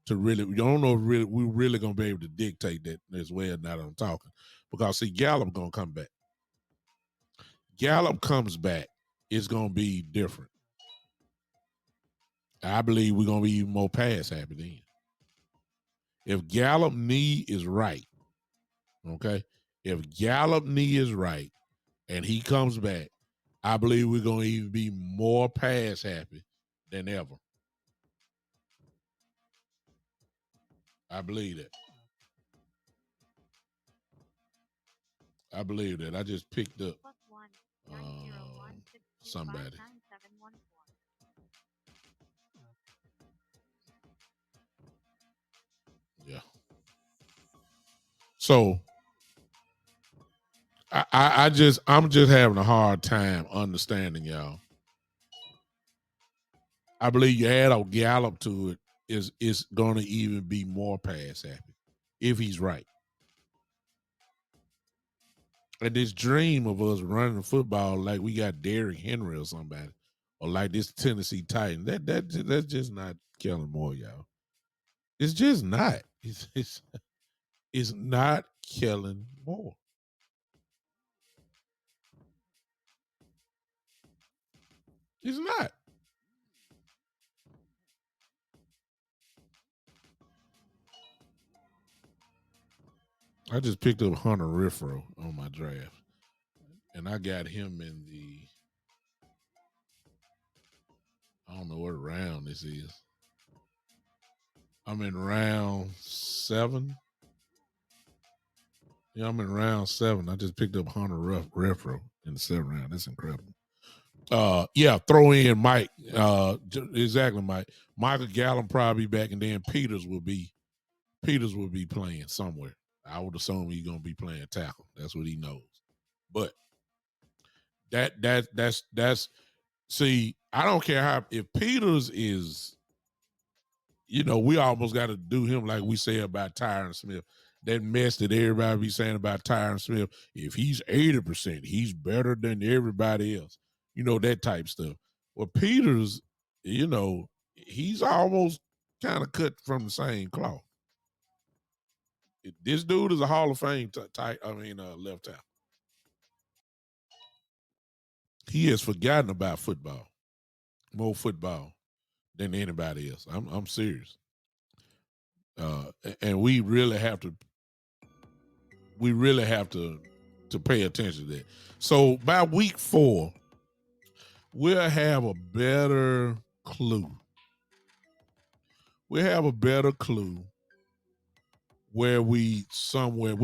to really, you don't know if we're really going to be able to dictate that as well now that I'm talking. Because, see, Gallup going to come back. Gallup comes back, it's going to be different. I believe we're going to be even more pass happy then. If Gallup knee is right, okay? If Gallup knee is right and he comes back, I believe we're going to even be more pass happy than ever. I believe that. I believe that. I just picked up somebody. Yeah. So I'm just having a hard time understanding y'all. I believe you add a Gallup to it, is going to even be more pass happy if he's right. And this dream of us running the football like we got Derrick Henry or somebody, or like this Tennessee Titan, that's just not Kellen Moore, y'all. It's just not. It's not Kellen Moore. It's not. I just picked up Hunter Renfrow on my draft, and I got him in the, I don't know what round this is. I'm in round 7. Yeah, I'm in round 7. I just picked up Hunter Renfrow in the 7th round. That's incredible. Yeah, throw in Mike. Exactly, Mike. Michael Gallup probably back, and then Peters will be playing somewhere. I would assume he's gonna be playing tackle. That's what he knows. But that's see, I don't care how, if Peters is, we almost got to do him like we say about Tyron Smith. That mess that everybody be saying about Tyron Smith. If he's 80%, he's better than everybody else. That type stuff. Well, Peters, he's almost kind of cut from the same cloth. This dude is a Hall of Fame left tackle. He has forgotten about football, more football than anybody else. I'm serious. And we really have to pay attention to that. So by week 4, we'll have a better clue. We'll have a better clue where we're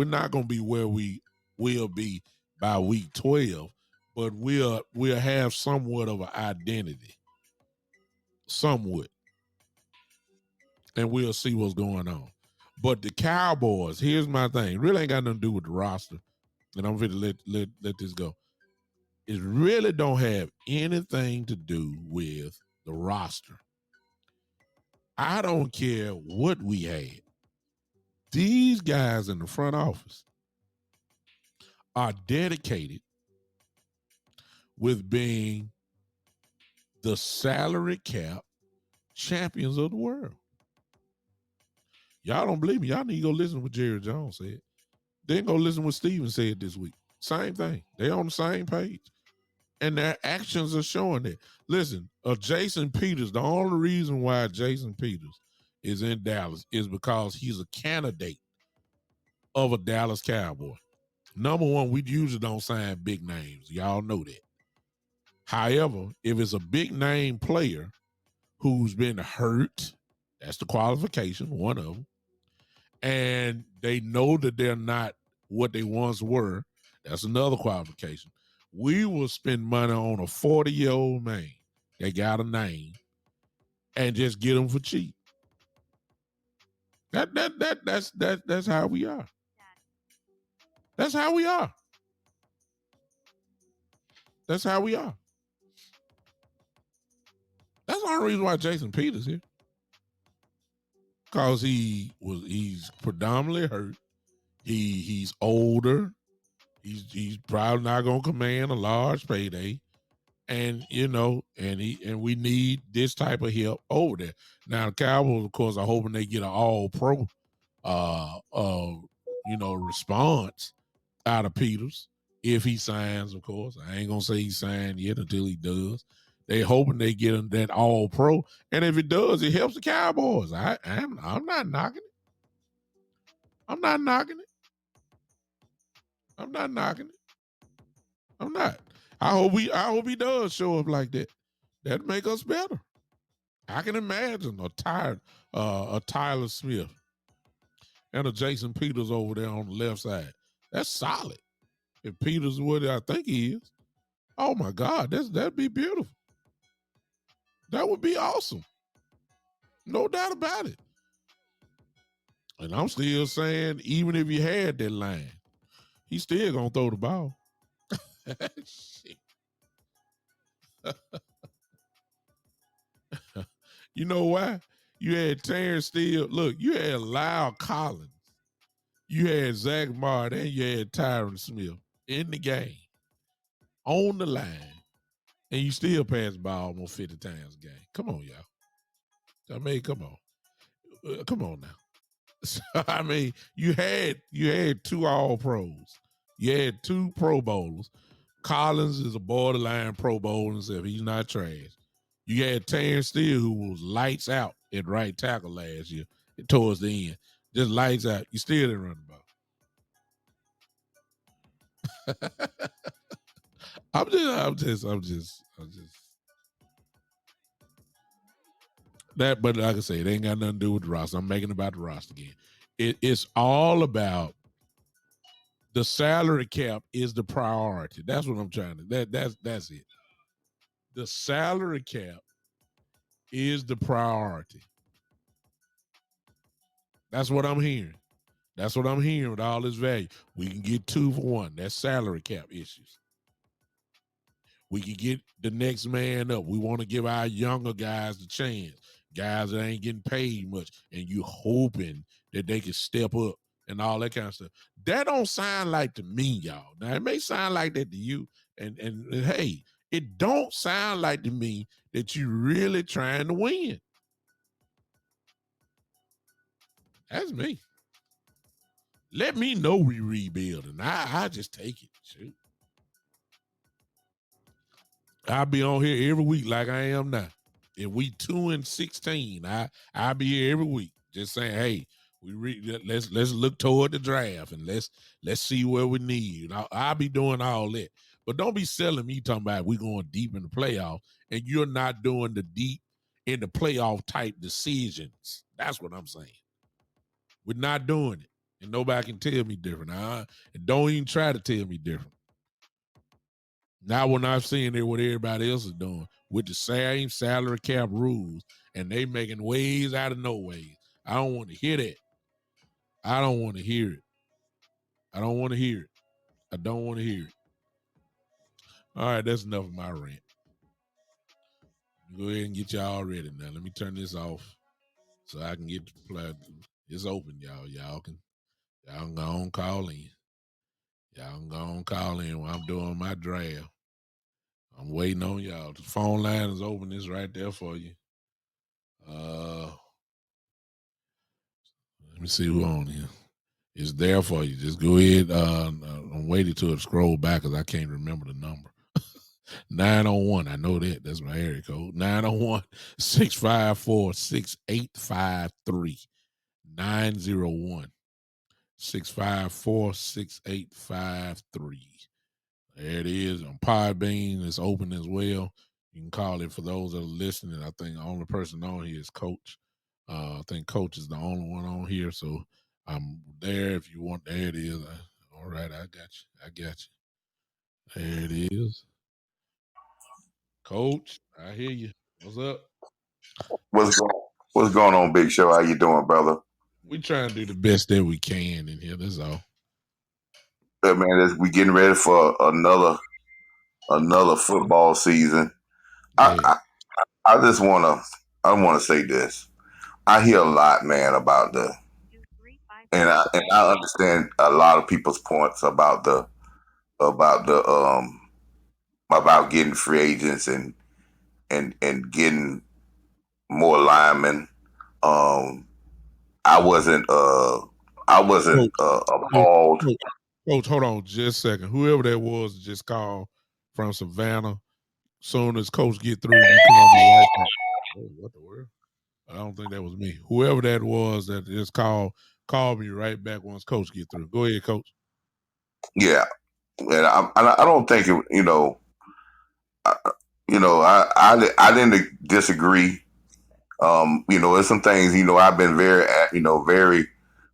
not going to be where we will be by week 12, but we'll have somewhat of an identity. Somewhat. And we'll see what's going on. But the Cowboys, here's my thing. Really ain't got nothing to do with the roster. And I'm going to let this go. It really don't have anything to do with the roster. I don't care what we had. These guys in the front office are dedicated with being the salary cap champions of the world. Y'all don't believe me. Y'all need to go listen to what Jerry Jones said. Then go listen to what Steven said this week. Same thing. They on the same page. And their actions are showing it. Listen, Jason Peters, the only reason why Jason Peters is in Dallas is because he's a candidate of a Dallas Cowboy. Number one, we usually don't sign big names. Y'all know that. However, if it's a big name player who's been hurt, that's the qualification, one of them, and they know that they're not what they once were, That's another qualification. We will spend money on a 40-year-old man that got a name and just get them for cheap. That's how we are. That's how we are. That's how we are. That's the only reason why Jason Peters here. Because he's predominantly hurt. He's older. He's probably not gonna command a large payday. And and we need this type of help over there. Now the Cowboys, of course, are hoping they get an all pro response out of Peters if he signs, of course. I ain't gonna say he signed yet until he does. They hoping they get him that all pro. And if it does, it helps the Cowboys. I'm not knocking it. I'm not knocking it. I'm not knocking it. I'm not. I hope he does show up like that. That'd make us better. I can imagine a Tyler Smith and a Jason Peters over there on the left side. That's solid. If Peters is what I think he is, oh my God, that'd be beautiful. That would be awesome. No doubt about it. And I'm still saying, even if he had that line, he's still gonna throw the ball. You know why? You had Terrence Steele. Look, you had Lyle Collins. You had Zach Martin, and you had Tyron Smith in the game, on the line, and you still pass the ball almost 50 times a game. Come on, y'all. I mean, come on. Come on now. So, I mean, you had two all pros. You had two Pro Bowlers. Collins is a borderline Pro Bowl himself. He's not trash. You had Terrence Steele, who was lights out at right tackle last year towards the end. Just lights out. You still didn't run the ball. I'm just that, but like I say, it ain't got nothing to do with the roster. I'm making it about the roster again. It's all about the salary cap is the priority. That's what I'm trying to. That's it. The salary cap is the priority. That's what I'm hearing. That's what I'm hearing with all this value. We can get 2 for 1. That's salary cap issues. We can get the next man up. We want to give our younger guys the chance. Guys that ain't getting paid much, and you hoping that they can step up and all that kind of stuff. That don't sound like to me, y'all. Now it may sound like that to you, and hey, it don't sound like to me that you really trying to win. That's me. Let me know we rebuild, and I just take it. Shoot. I'll be on here every week like I am now. If we 2-16, I'll be here every week just saying, hey, let's look toward the draft and let's see where we need. I'll be doing all that. But don't be selling me talking about we going deep in the playoff and you're not doing the deep in the playoff type decisions. That's what I'm saying. We're not doing it. And nobody can tell me different. And don't even try to tell me different. Now when I'm seeing it what everybody else is doing with the same salary cap rules and they making ways out of no ways. I don't want to hear that. I don't want to hear it. I don't want to hear it. I don't want to hear it. All right, that's enough of my rant. Go ahead and get y'all ready now. Let me turn this off so I can get the play. It's open, y'all. Y'all can go on call in. Y'all can go on call in while I'm doing my draft. I'm waiting on y'all. The phone line is open. It's right there for you. Let me see who on here. It's there for you. Just go ahead. I'm waiting till it scroll back because I can't remember the number. 901. I know that. That's my area code. 901-654-6853. 901-654-6853. There it is. On Podbean, it's open as well. You can call it for those that are listening. I think the only person on here is Coach. I think Coach is the only one on here. So I'm there if you want. There it is. All right, I got you. There it is. Coach, I hear you. What's up? What's going on, Big Show? How you doing, brother? We trying to do the best that we can in here. That's all. Man, we getting ready for another football season. I Yeah. I, I just wanna say this. I hear a lot, man, about and I understand a lot of people's points about the about getting free agents and getting more linemen. Um, I wasn't uh I wasn't Coach, coach, appalled. coach, coach, hold on just a second. Whoever that was just called from Savannah. Soon as coach get through, you call me right back. Oh, what the world? I don't think that was me. Whoever that was that just call me right back once coach get through. Go ahead, coach. Yeah, and I don't think it, I, I didn't disagree. There's some things, I've been very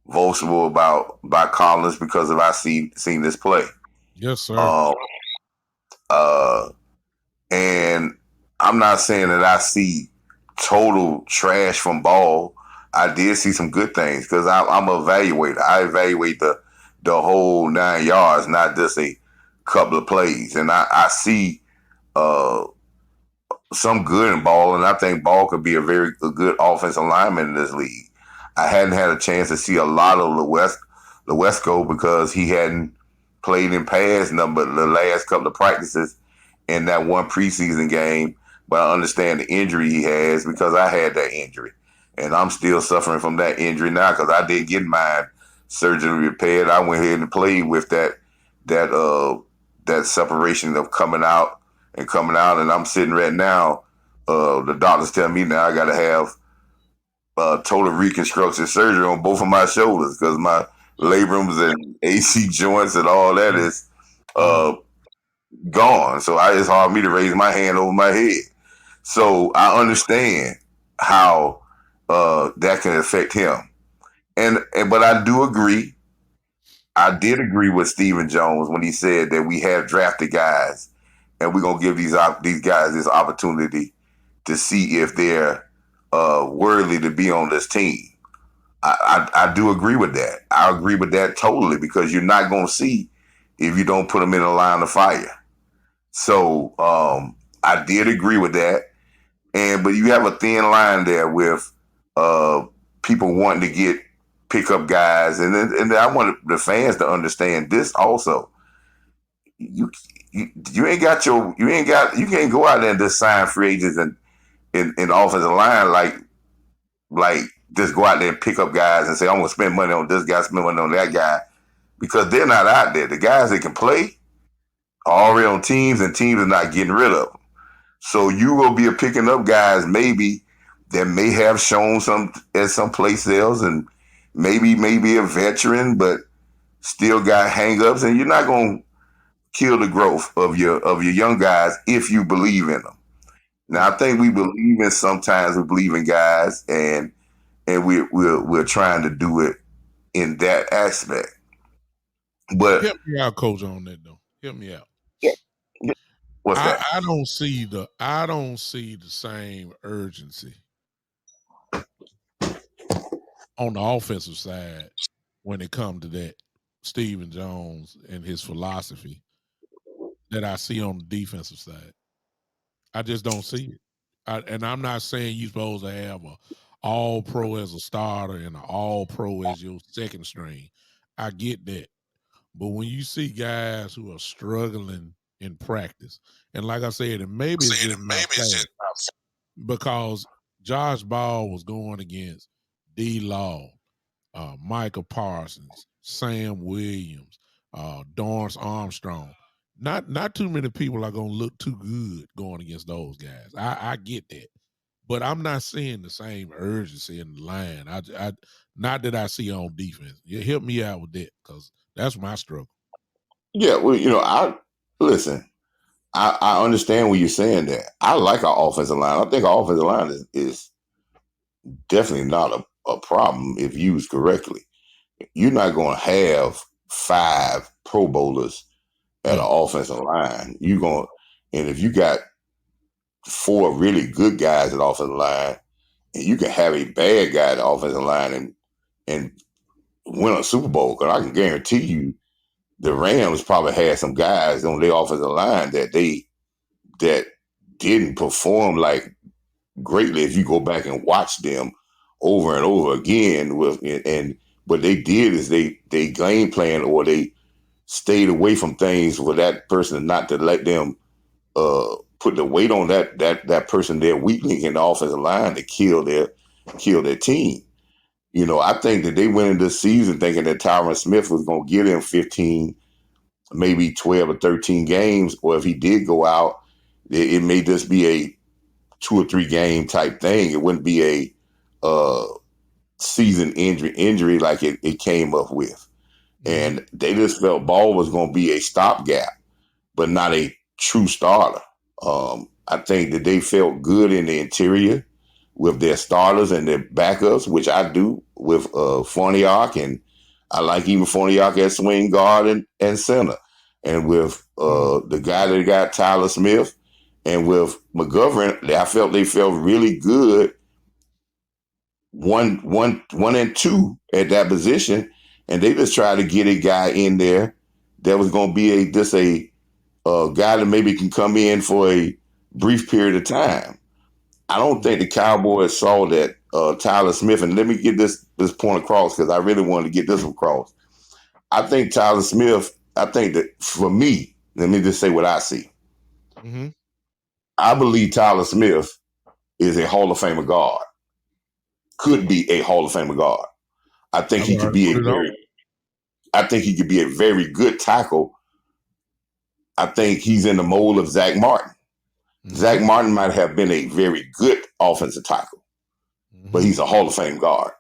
vocal about Collins because of I seen this play. Yes, sir. Um, uh, and I'm not saying that I see total trash from Ball. I did see some good things because I'm an evaluator. I evaluate the whole 9 yards, not just a couple of plays. And I see uh, some good in Ball, and I think Ball could be a good offensive lineman in this league. I hadn't had a chance to see a lot of Lewesko because he hadn't played in pass number the last couple of practices in that one preseason game. But I understand the injury he has because I had that injury, and I'm still suffering from that injury now because I did get mine surgery repaired. I went ahead and played with that that separation of coming out, and I'm sitting right now. The doctors tell me now I got to have total reconstruction surgery on both of my shoulders because my labrums and AC joints and all that is Mm. uh, gone. So it's hard for me to raise my hand over my head. So I understand how that can affect him, and but I do agree. I did agree with Stephen Jones when he said that we have drafted guys, and we're gonna give these guys this opportunity to see if they're worthy to be on this team. I do agree with that. I agree with that totally because you're not going to see if you don't put them in a line of fire. So I did agree with that, but you have a thin line there with uh, people wanting to get pick up guys, and I want the fans to understand this also. You you can't go out there and just sign free agents and in offensive line like just go out there and pick up guys and say I'm gonna spend money on this guy, spend money on that guy because they're not out there. The guys that can play are already on teams, and teams are not getting rid of them. So you will be picking up guys maybe that may have shown some at some play sales and maybe a veteran, but still got hangups, and you're not gonna kill the growth of your young guys if you believe in them. Now I think we believe in guys and we're trying to do it in that aspect. But Help me out, coach, on that though. Help me out. what's that? I don't see the same urgency on the offensive side when it comes to that Stephen Jones and his philosophy that I see on the defensive side. I just don't see it. And I'm not saying you're supposed to have a all pro as a starter and an all pro as your second string. I get that. But when you see guys who are struggling in practice, and like I said, and maybe it's just my side, because Josh Ball was going against D Law, Michael Parsons, Sam Williams, Dorrance Armstrong. Not too many people are gonna look too good going against those guys. I get that, but I'm not seeing the same urgency in the line. I not that I see on defense. Yeah, help me out with that because that's my struggle. Yeah, well, I listen. I understand what you're saying there. I like our offensive line. I think our offensive line is definitely not a problem if used correctly. You're not going to have 5 Pro Bowlers at an offensive line. And if you got 4 really good guys at offensive line, and you can have a bad guy at the offensive line and win a Super Bowl, because I can guarantee you the Rams probably had some guys on their offensive line that didn't perform like greatly if you go back and watch them over and over again what they did is they game plan, or they stayed away from things for that person not to let them put the weight on that person, their weak link in the offensive line, to kill their team. I think that they went into the season thinking that Tyron Smith was going to get him 15, maybe 12 or 13 games, or if he did go out, it may just be a 2 or 3 game type thing. It wouldn't be a season injury like it came up with. And they just felt Ball was going to be a stopgap, but not a true starter. I think that they felt good in the interior with their starters and their backups, which I do with Farniok, and I like even Farniok as swing guard and center. And with the guy that got Tyler Smith, and with McGovern, I felt they felt really good. One and two at that position, and they just tried to get a guy in there that was going to be a guy that maybe can come in for a brief period of time. I don't think the Cowboys saw that Tyler Smith, and let me get this point across because I really wanted to get this across. I think Tyler Smith, I think that for me, let me just say what I see. Mm-hmm. I believe Tyler Smith is a Hall of Famer guard. Could be a Hall of Famer guard. I think he could be a very good tackle. I think he's in the mold of Zach Martin. Mm-hmm. Zach Martin might have been a very good offensive tackle, but he's a Hall of Fame guard.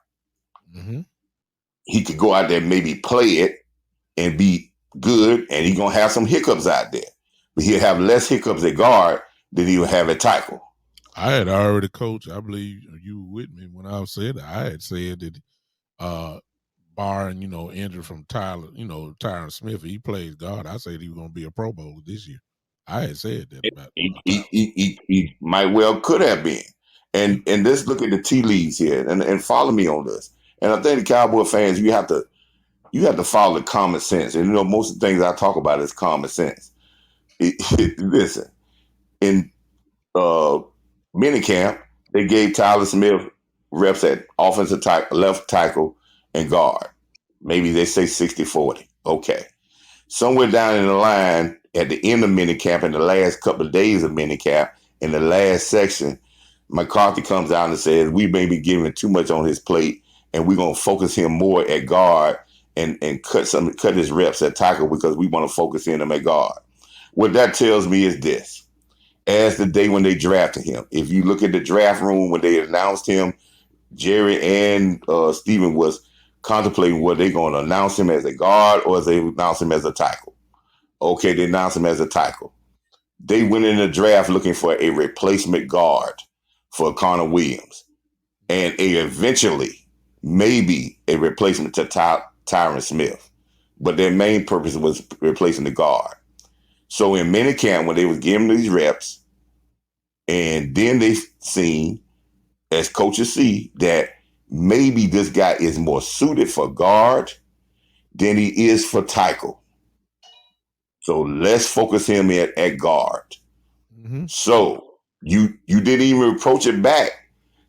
Mm-hmm. He could go out there and maybe play it and be good, and he's going to have some hiccups out there. But he'll have less hiccups at guard than he'll have at tackle. I had already coached, I believe you were with me when I said that. I had said that barring, injury from Tyron Smith, he plays guard. I said he was going to be a Pro Bowler this year. I had said that about he might well could have been. And let's look at the tea leaves here and follow me on this. And I think the Cowboy fans, you have to follow the common sense. And most of the things I talk about is common sense. Listen, in minicamp, they gave Tyler Smith reps at offensive tackle, left tackle, and guard. Maybe they say 60-40. Okay. Somewhere down in the line, at the end of minicamp, in the last couple of days of minicamp, in the last section, McCarthy comes out and says, we may be giving too much on his plate, and we're going to focus him more at guard and cut his reps at tackle because we want to focus in him at guard. What that tells me is this. As the day when they drafted him, if you look at the draft room when they announced him, Jerry and Steven was contemplating whether they're going to announce him as a guard or they announce him as a tackle. Okay, they announced him as a tackle. They went in the draft looking for a replacement guard for Connor Williams and eventually maybe a replacement to Tyron Smith. But their main purpose was replacing the guard. So in minicamp, when they was giving these reps, and then they seen, as coaches see, that maybe this guy is more suited for guard than he is for tackle. So let's focus him at guard. Mm-hmm. So you didn't even approach it back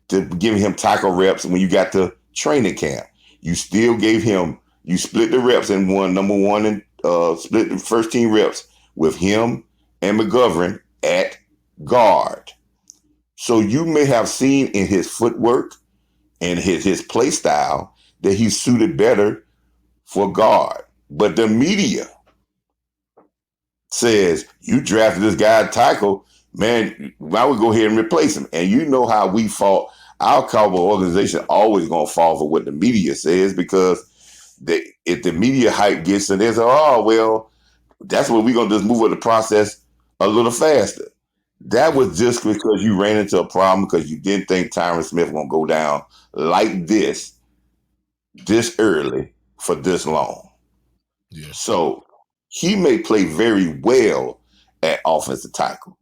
to give him tackle reps when you got to training camp. You still gave him, you split the reps and number one and split the first team reps with him and McGovern at guard. So you may have seen in his footwork and his play style that he's suited better for guard. But the media says, you drafted this guy at tackle, man, why would go ahead and replace him? And you know how we fought. Our Cowboy organization always going to fall for what the media says, because if the media hype gets to this, oh, well, that's what we're going to just move with the process a little faster. That was just because you ran into a problem because you didn't think Tyron Smith was going to go down like this early for this long. Yeah. So he may play very well at offensive tackle.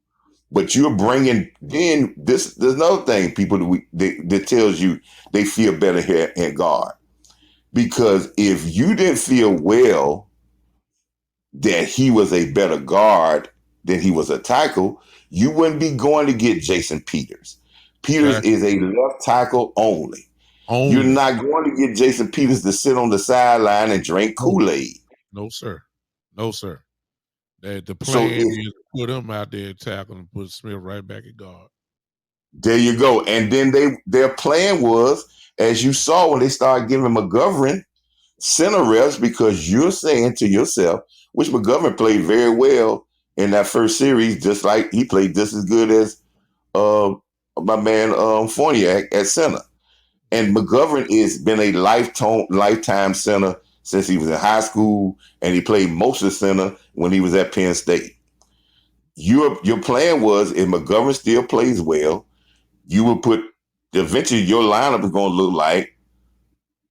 But you're bringing then this. There's another thing people that tells you they feel better here in guard, because if you didn't feel well that he was a better guard than he was a tackle, you wouldn't be going to get Jason Peters. Peters Exactly. is a left tackle only. You're Only. not going to get Jason Peters to sit on the sideline and drink No. Kool-Aid. No, sir. No, sir. That the So plan is to put him out there and tackle and put Smith right back at guard. there you go. And then their plan was, as you saw when they started giving McGovern center reps, because you're saying to yourself, which McGovern played very well in that first series, just like he played just as good as my man Fournier at center. And McGovern has been a lifetime center since he was in high school, and he played most of the center when he was at Penn State. Your plan was, if McGovern still plays well, you would put eventually your lineup is going to look like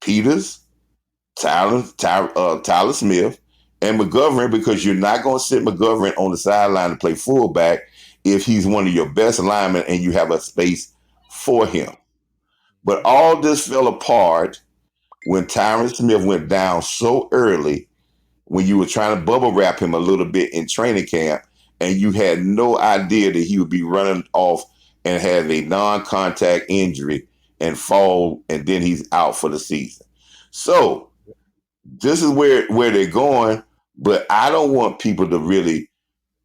Peters, Tyler Smith, and McGovern, because you're not going to sit McGovern on the sideline to play fullback if he's one of your best linemen and you have a space for him. But all this fell apart when Tyron Smith went down so early, when you were trying to bubble wrap him a little bit in training camp, and you had no idea that he would be running off and have a non-contact injury and fall, and then he's out for the season. So this is where they're going, but I don't want people to really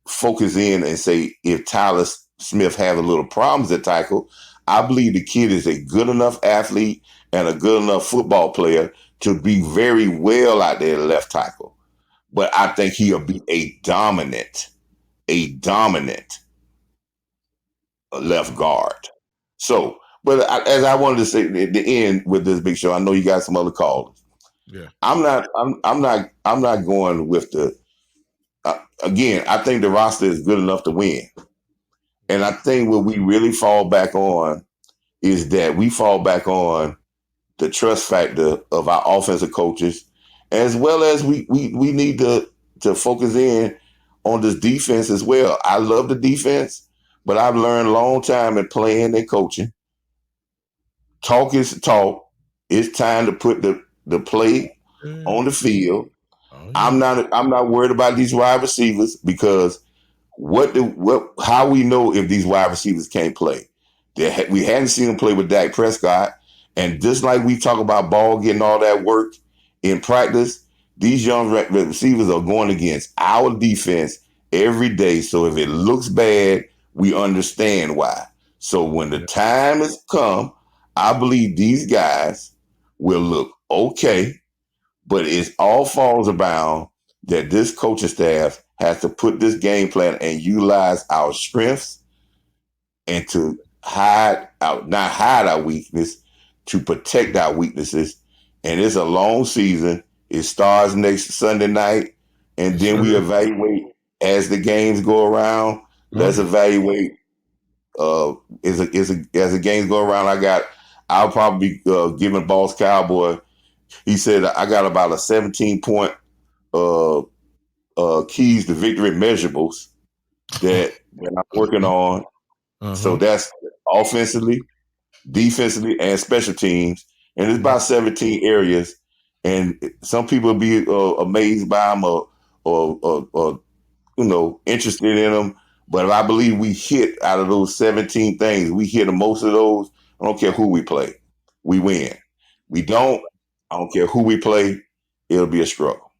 focus in and say if Tyler Smith has a little problems at tackle. I believe the kid is a good enough athlete and a good enough football player to be very well out there at left tackle. But I think he'll be a dominant left guard. So, but as I wanted to say at the end with this big show, I know you got some other callers. Yeah. I'm not going with the. Again, I think the roster is good enough to win, and I think what we really fall back on is that we fall back on the trust factor of our offensive coaches, as well as we need to focus in on this defense as well. I love the defense, but I've learned a long time in playing and coaching. Talk is talk. It's time to put the play on the field. Oh, yeah. I'm not worried about these wide receivers, because how we know if these wide receivers can't play? We hadn't seen them play with Dak Prescott, and just like we talk about Ball getting all that work in practice, these young receivers are going against our defense every day. So if it looks bad, we understand why. So when the time has come, I believe these guys will look okay, but it all falls around that this coaching staff has to put this game plan and utilize our strengths, and to not hide our weakness, to protect our weaknesses. And it's a long season. It starts next Sunday night, and then we evaluate as the games go around. Let's evaluate as the games go around. I'll probably be giving Boss Cowboy. He said I got about a 17-point keys to victory measurables that I'm working on. So that's offensively, defensively, and special teams. And it's about 17 areas. And some people will be amazed by them or interested in them. But I believe we hit, out of those 17 things, we hit most of those. I don't care who we play. We win. We don't. I don't care who we play. It'll be a struggle.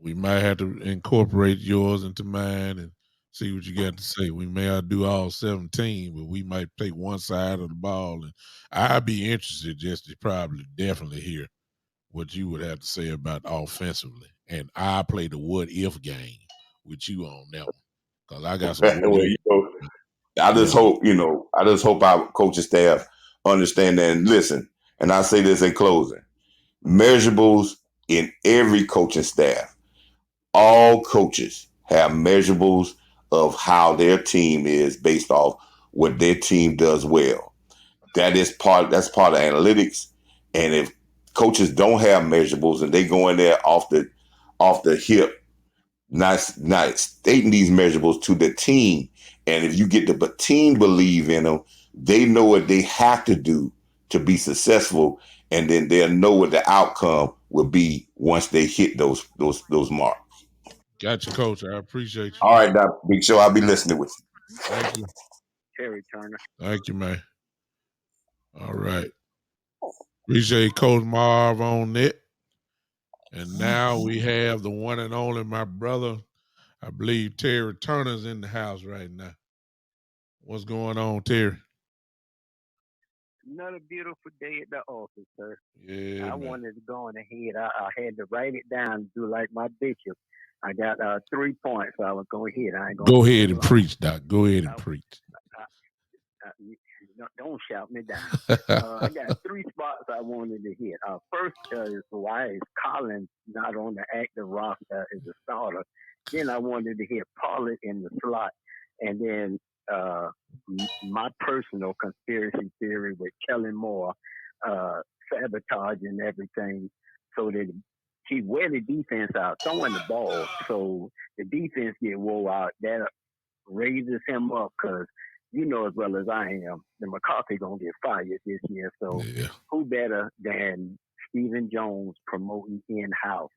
We might have to incorporate yours into mine and see what you got to say. We may not do all 17, but we might take one side of the ball. And I'd be interested just to definitely hear what you would have to say about offensively. And I play the what if game with you on that one. Because I got some well, I just hope our coaching staff understand that and listen. And I say this in closing. Measurables in every coaching staff. All coaches have measurables of how their team is based off what their team does well. That's part of analytics. And if coaches don't have measurables and they go in there off the off the hip, not stating these measurables to the team. And if you get the team believe in them, they know what they have to do to be successful, and then they'll know what the outcome will be once they hit those marks. Gotcha, Coach. I appreciate you. All right, Doc, Big Show, I'll be listening with you. Thank you. Terry Turner. Thank you, man. All right. Appreciate Coach Marv on it. And now we have the one and only my brother. I believe Terry Turner's in the house right now. What's going on, Terry? Another beautiful day at the office, sir. Yeah, I wanted to go on ahead. I had to write it down, do like my bishop. I got 3 points, so I was going ahead. I ain't gonna go ahead and preach, Doc. Go ahead and preach. Don't shout me down. I got 3 spots I wanted to hit. First is why is Collins not on the active roster as a starter. Then I wanted to hit Pollard in the slot, and then my personal conspiracy theory with Kellen Moore sabotaging everything so that he wear the defense out, throwing the ball, so the defense get wore out. That raises him up because you know as well as I am that McCarthy gonna get fired this year. So who better than Stephen Jones promoting in-house?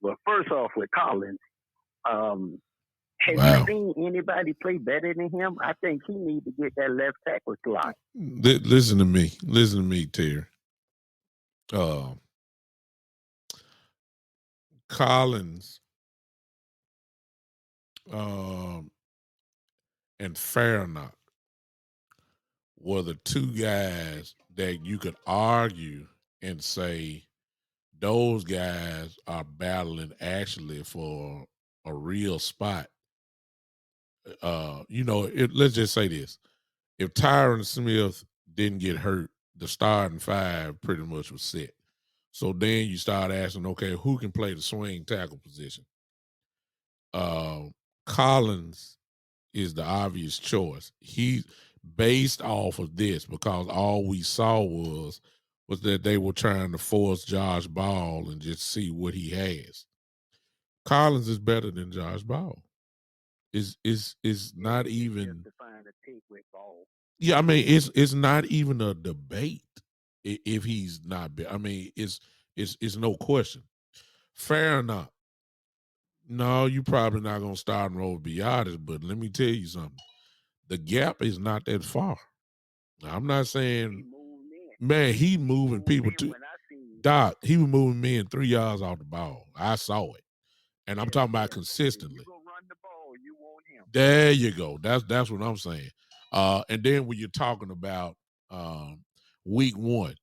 But first off with Collins, have you seen anybody play better than him? I think he needs to get that left tackle slot. Listen to me, Terry. Collins and Farnock were the 2 guys that you could argue and say those guys are battling actually for a real spot. Let's just say this. If Tyron Smith didn't get hurt, the starting 5 pretty much was set. So then you start asking, okay, who can play the swing tackle position? Collins is the obvious choice. He, based off of this, because all we saw was that they were trying to force Josh Ball and just see what he has. Collins is better than Josh Ball. Is not even to find a pick with Ball. Yeah, I mean it's not even a debate if he's not. I mean it's no question. Fair enough. No, you probably not gonna start and roll Biotis, but let me tell you something. The gap is not that far. Now, I'm not saying, man, he moving people too. Doc, he was moving men 3 yards off the ball. I saw it, and I'm talking about consistently. You run the ball, you want him. There you go. That's what I'm saying. And then when you're talking about week 1,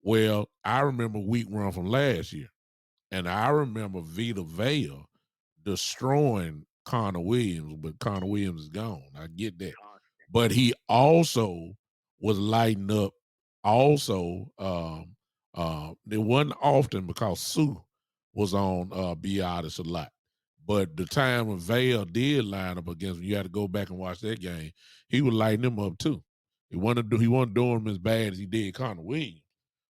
well, I remember week 1 from last year, and I remember Vita Vea destroying Connor Williams, but Connor Williams is gone. I get that. But he also was lighting up also. It wasn't often because Sue was on Biotis a lot. But the time when Vale did line up against him, you had to go back and watch that game. He was lighting him up too. He wasn't doing him as bad as he did Connor Williams,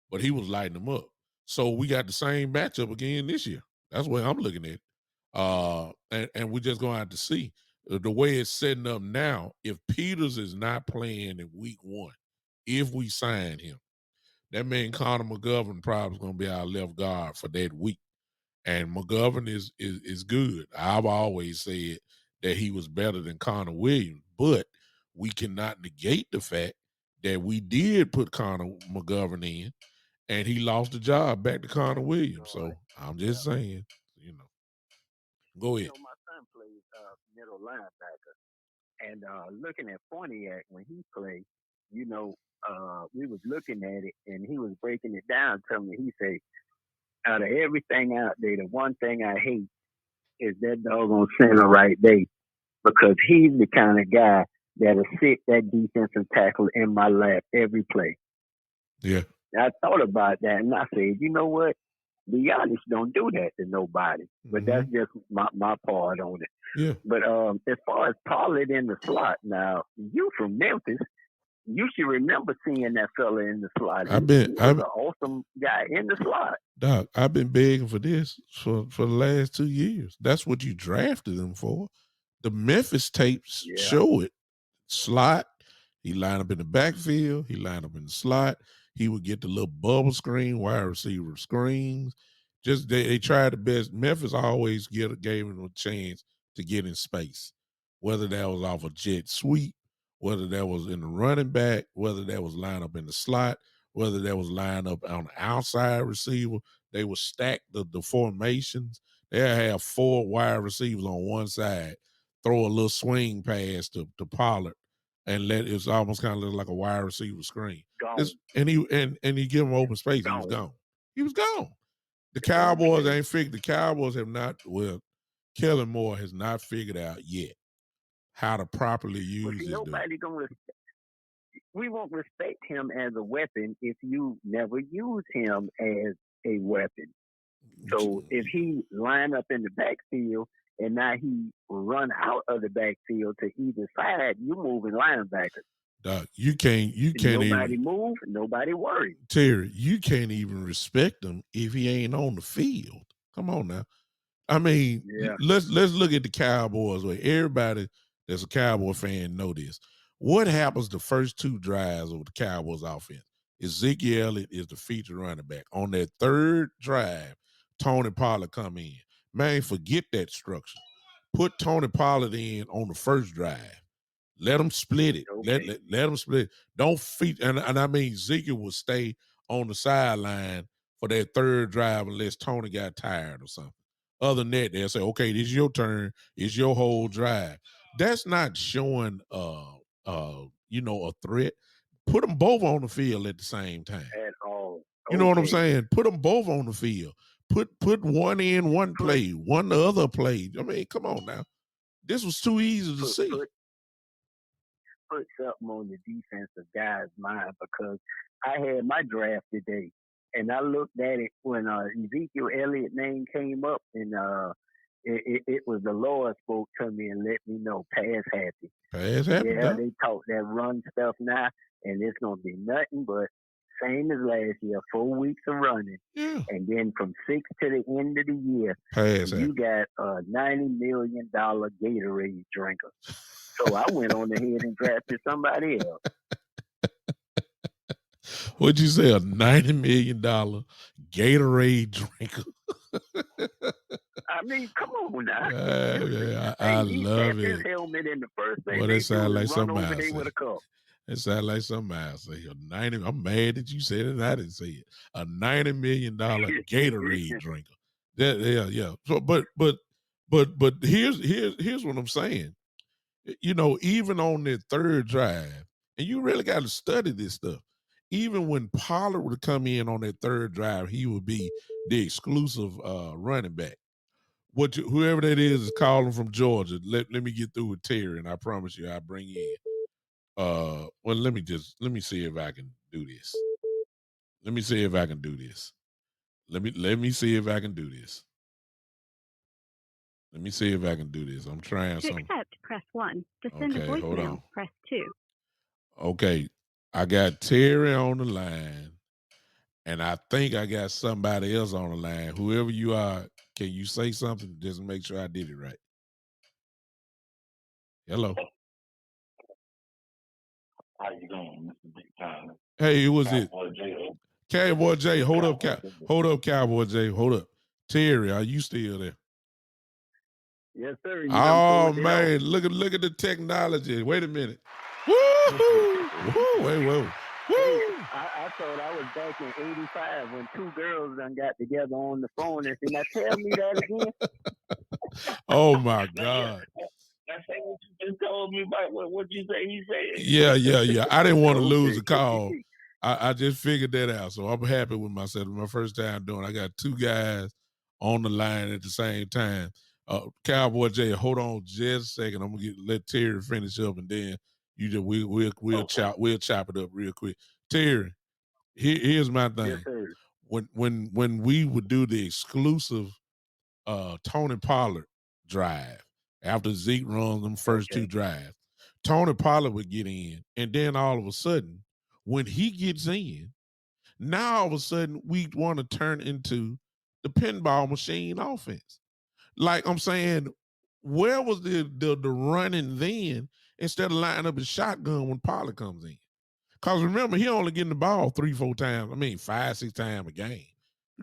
but he was lighting him up. So we got the same matchup again this year. That's the way I'm looking at it. And we're just going to have to see the way it's setting up now. If Peters is not playing in week 1, if we sign him, that means Connor McGovern probably is going to be our left guard for that week. And McGovern is good. I've always said that he was better than Connor Williams, but we cannot negate the fact that we did put Connor McGovern in, and he lost the job back to Connor Williams. So I'm just saying, Go ahead. My son plays middle linebacker, and looking at Pontiac when he played, we was looking at it, and he was breaking it down, telling me, he said, out of everything out there, the one thing I hate is that doggone center right there, because he's the kind of guy that'll sit that defensive tackle in my lap every play. Yeah. I thought about that, and I said, you know what? Be honest, don't do that to nobody. But that's just my part on it. Yeah. But as far as Pollard in the slot, now, you from Memphis, you should remember seeing that fella in the slot. He I've been, was I've, an awesome guy in the slot. Doc, I've been begging for this for the last 2 years. That's what you drafted him for. The Memphis tapes Yeah. show it. Slot, he lined up in the backfield, he lined up in the slot. He would get the little bubble screen, wide receiver screens. Just they tried the best. Memphis always gave him a chance to get in space, whether that was off a jet sweep, whether that was in the running back, whether that was lined up in the slot, whether that was lined up on the outside receiver. They would stack the formations. They'll have 4 wide receivers on one side, throw a little swing pass to Pollard, and it's almost kind of look like a wide receiver screen. And he give him open space. He was gone. He was gone. The Cowboys ain't figured. The Cowboys have not. Well, Kellen Moore has not figured out yet how to properly use this dude. We won't respect him as a weapon if you never use him as a weapon. So if he line up in the backfield and now he run out of the backfield to either side, you moving linebackers. Doc, you can't nobody even move, nobody worry. Terry, you can't even respect him if he ain't on the field. Come on now. I mean, let's look at the Cowboys way. Everybody that's a Cowboy fan know this. What happens the first 2 drives of the Cowboys offense? Ezekiel Elliott is the featured running back. On that 3rd drive, Tony Pollard come in. Man, forget that structure. Put Tony Pollard in on the first drive. Let them split it. Okay. Let them split it. Don't feed. And I mean, Ezekiel will stay on the sideline for that 3rd drive unless Tony got tired or something. Other than that, they'll say, okay, this is your turn. It's your whole drive. That's not showing, a threat. Put them both on the field at the same time. At all. Okay. You know what I'm saying? Put them both on the field. Put one in one play, one the other play. I mean, come on now. This was too easy to see. Put something on the defensive guy's mind, because I had my draft today and I looked at it when Ezekiel Elliott name came up, and it was the Lord spoke to me and let me know pass happy. Pass happy. Yeah, they talk that run stuff now, and it's gonna be nothing but same as last year, 4 weeks of running. Yeah. And then from 6 to the end of the year, you got a $90 million Gatorade drinker. So I went on ahead and drafted somebody else. What'd you say? A $90 million Gatorade drinker? I mean, come on now. I love it. His helmet in the first thing. Well, that sounds like something else. It sounds like something else. I'm mad that you said it and I didn't say it. A $90 million Gatorade drinker. Yeah. So, but here's what I'm saying. You know, even on that 3rd drive, and you really got to study this stuff. Even when Pollard would come in on that 3rd drive, he would be the exclusive running back. Whoever that is calling from Georgia. Let me get through with Terry, and I promise you I'll bring in. Well, let me see if I can do this. Let me see if I can do this. Let me see if I can do this. Let me see if I can do this. I'm trying something. To accept, press 1. To send a voicemail, press 2. Okay. I got Terry on the line, and I think I got somebody else on the line. Whoever you are, can you say something just to make sure I did it right? Hello. How you doing, Mr. Big Time? Hey, who was it? Cowboy J. Hold up, Cowboy J. Hold up. Terry, are you still there? Yes, sir. Oh man, look at the technology. Wait a minute. Woo! Wait, whoa. Hey, I thought I was back in '85 when 2 girls done got together on the phone and said, "Now tell me that again." Oh my God. That's what you just told me about what you say he said. Yeah. I didn't want to lose a call. I just figured that out. So I'm happy with myself. My first time doing it. I got 2 guys on the line at the same time. Cowboy J, hold on just a second. I'm gonna let Terry finish up, and then we'll chop it up real quick. Terry, here's my thing. Yes, sir. When we would do the exclusive Tony Pollard drive after Zeke runs them first 2 drives, Tony Pollard would get in, and then all of a sudden, when he gets in, now all of a sudden we want to turn into the pinball machine offense. Like I'm saying, where was the running then instead of lining up his shotgun when Pollard comes in? Because remember, he only getting the ball 3-4 times. I mean, 5-6 times a game.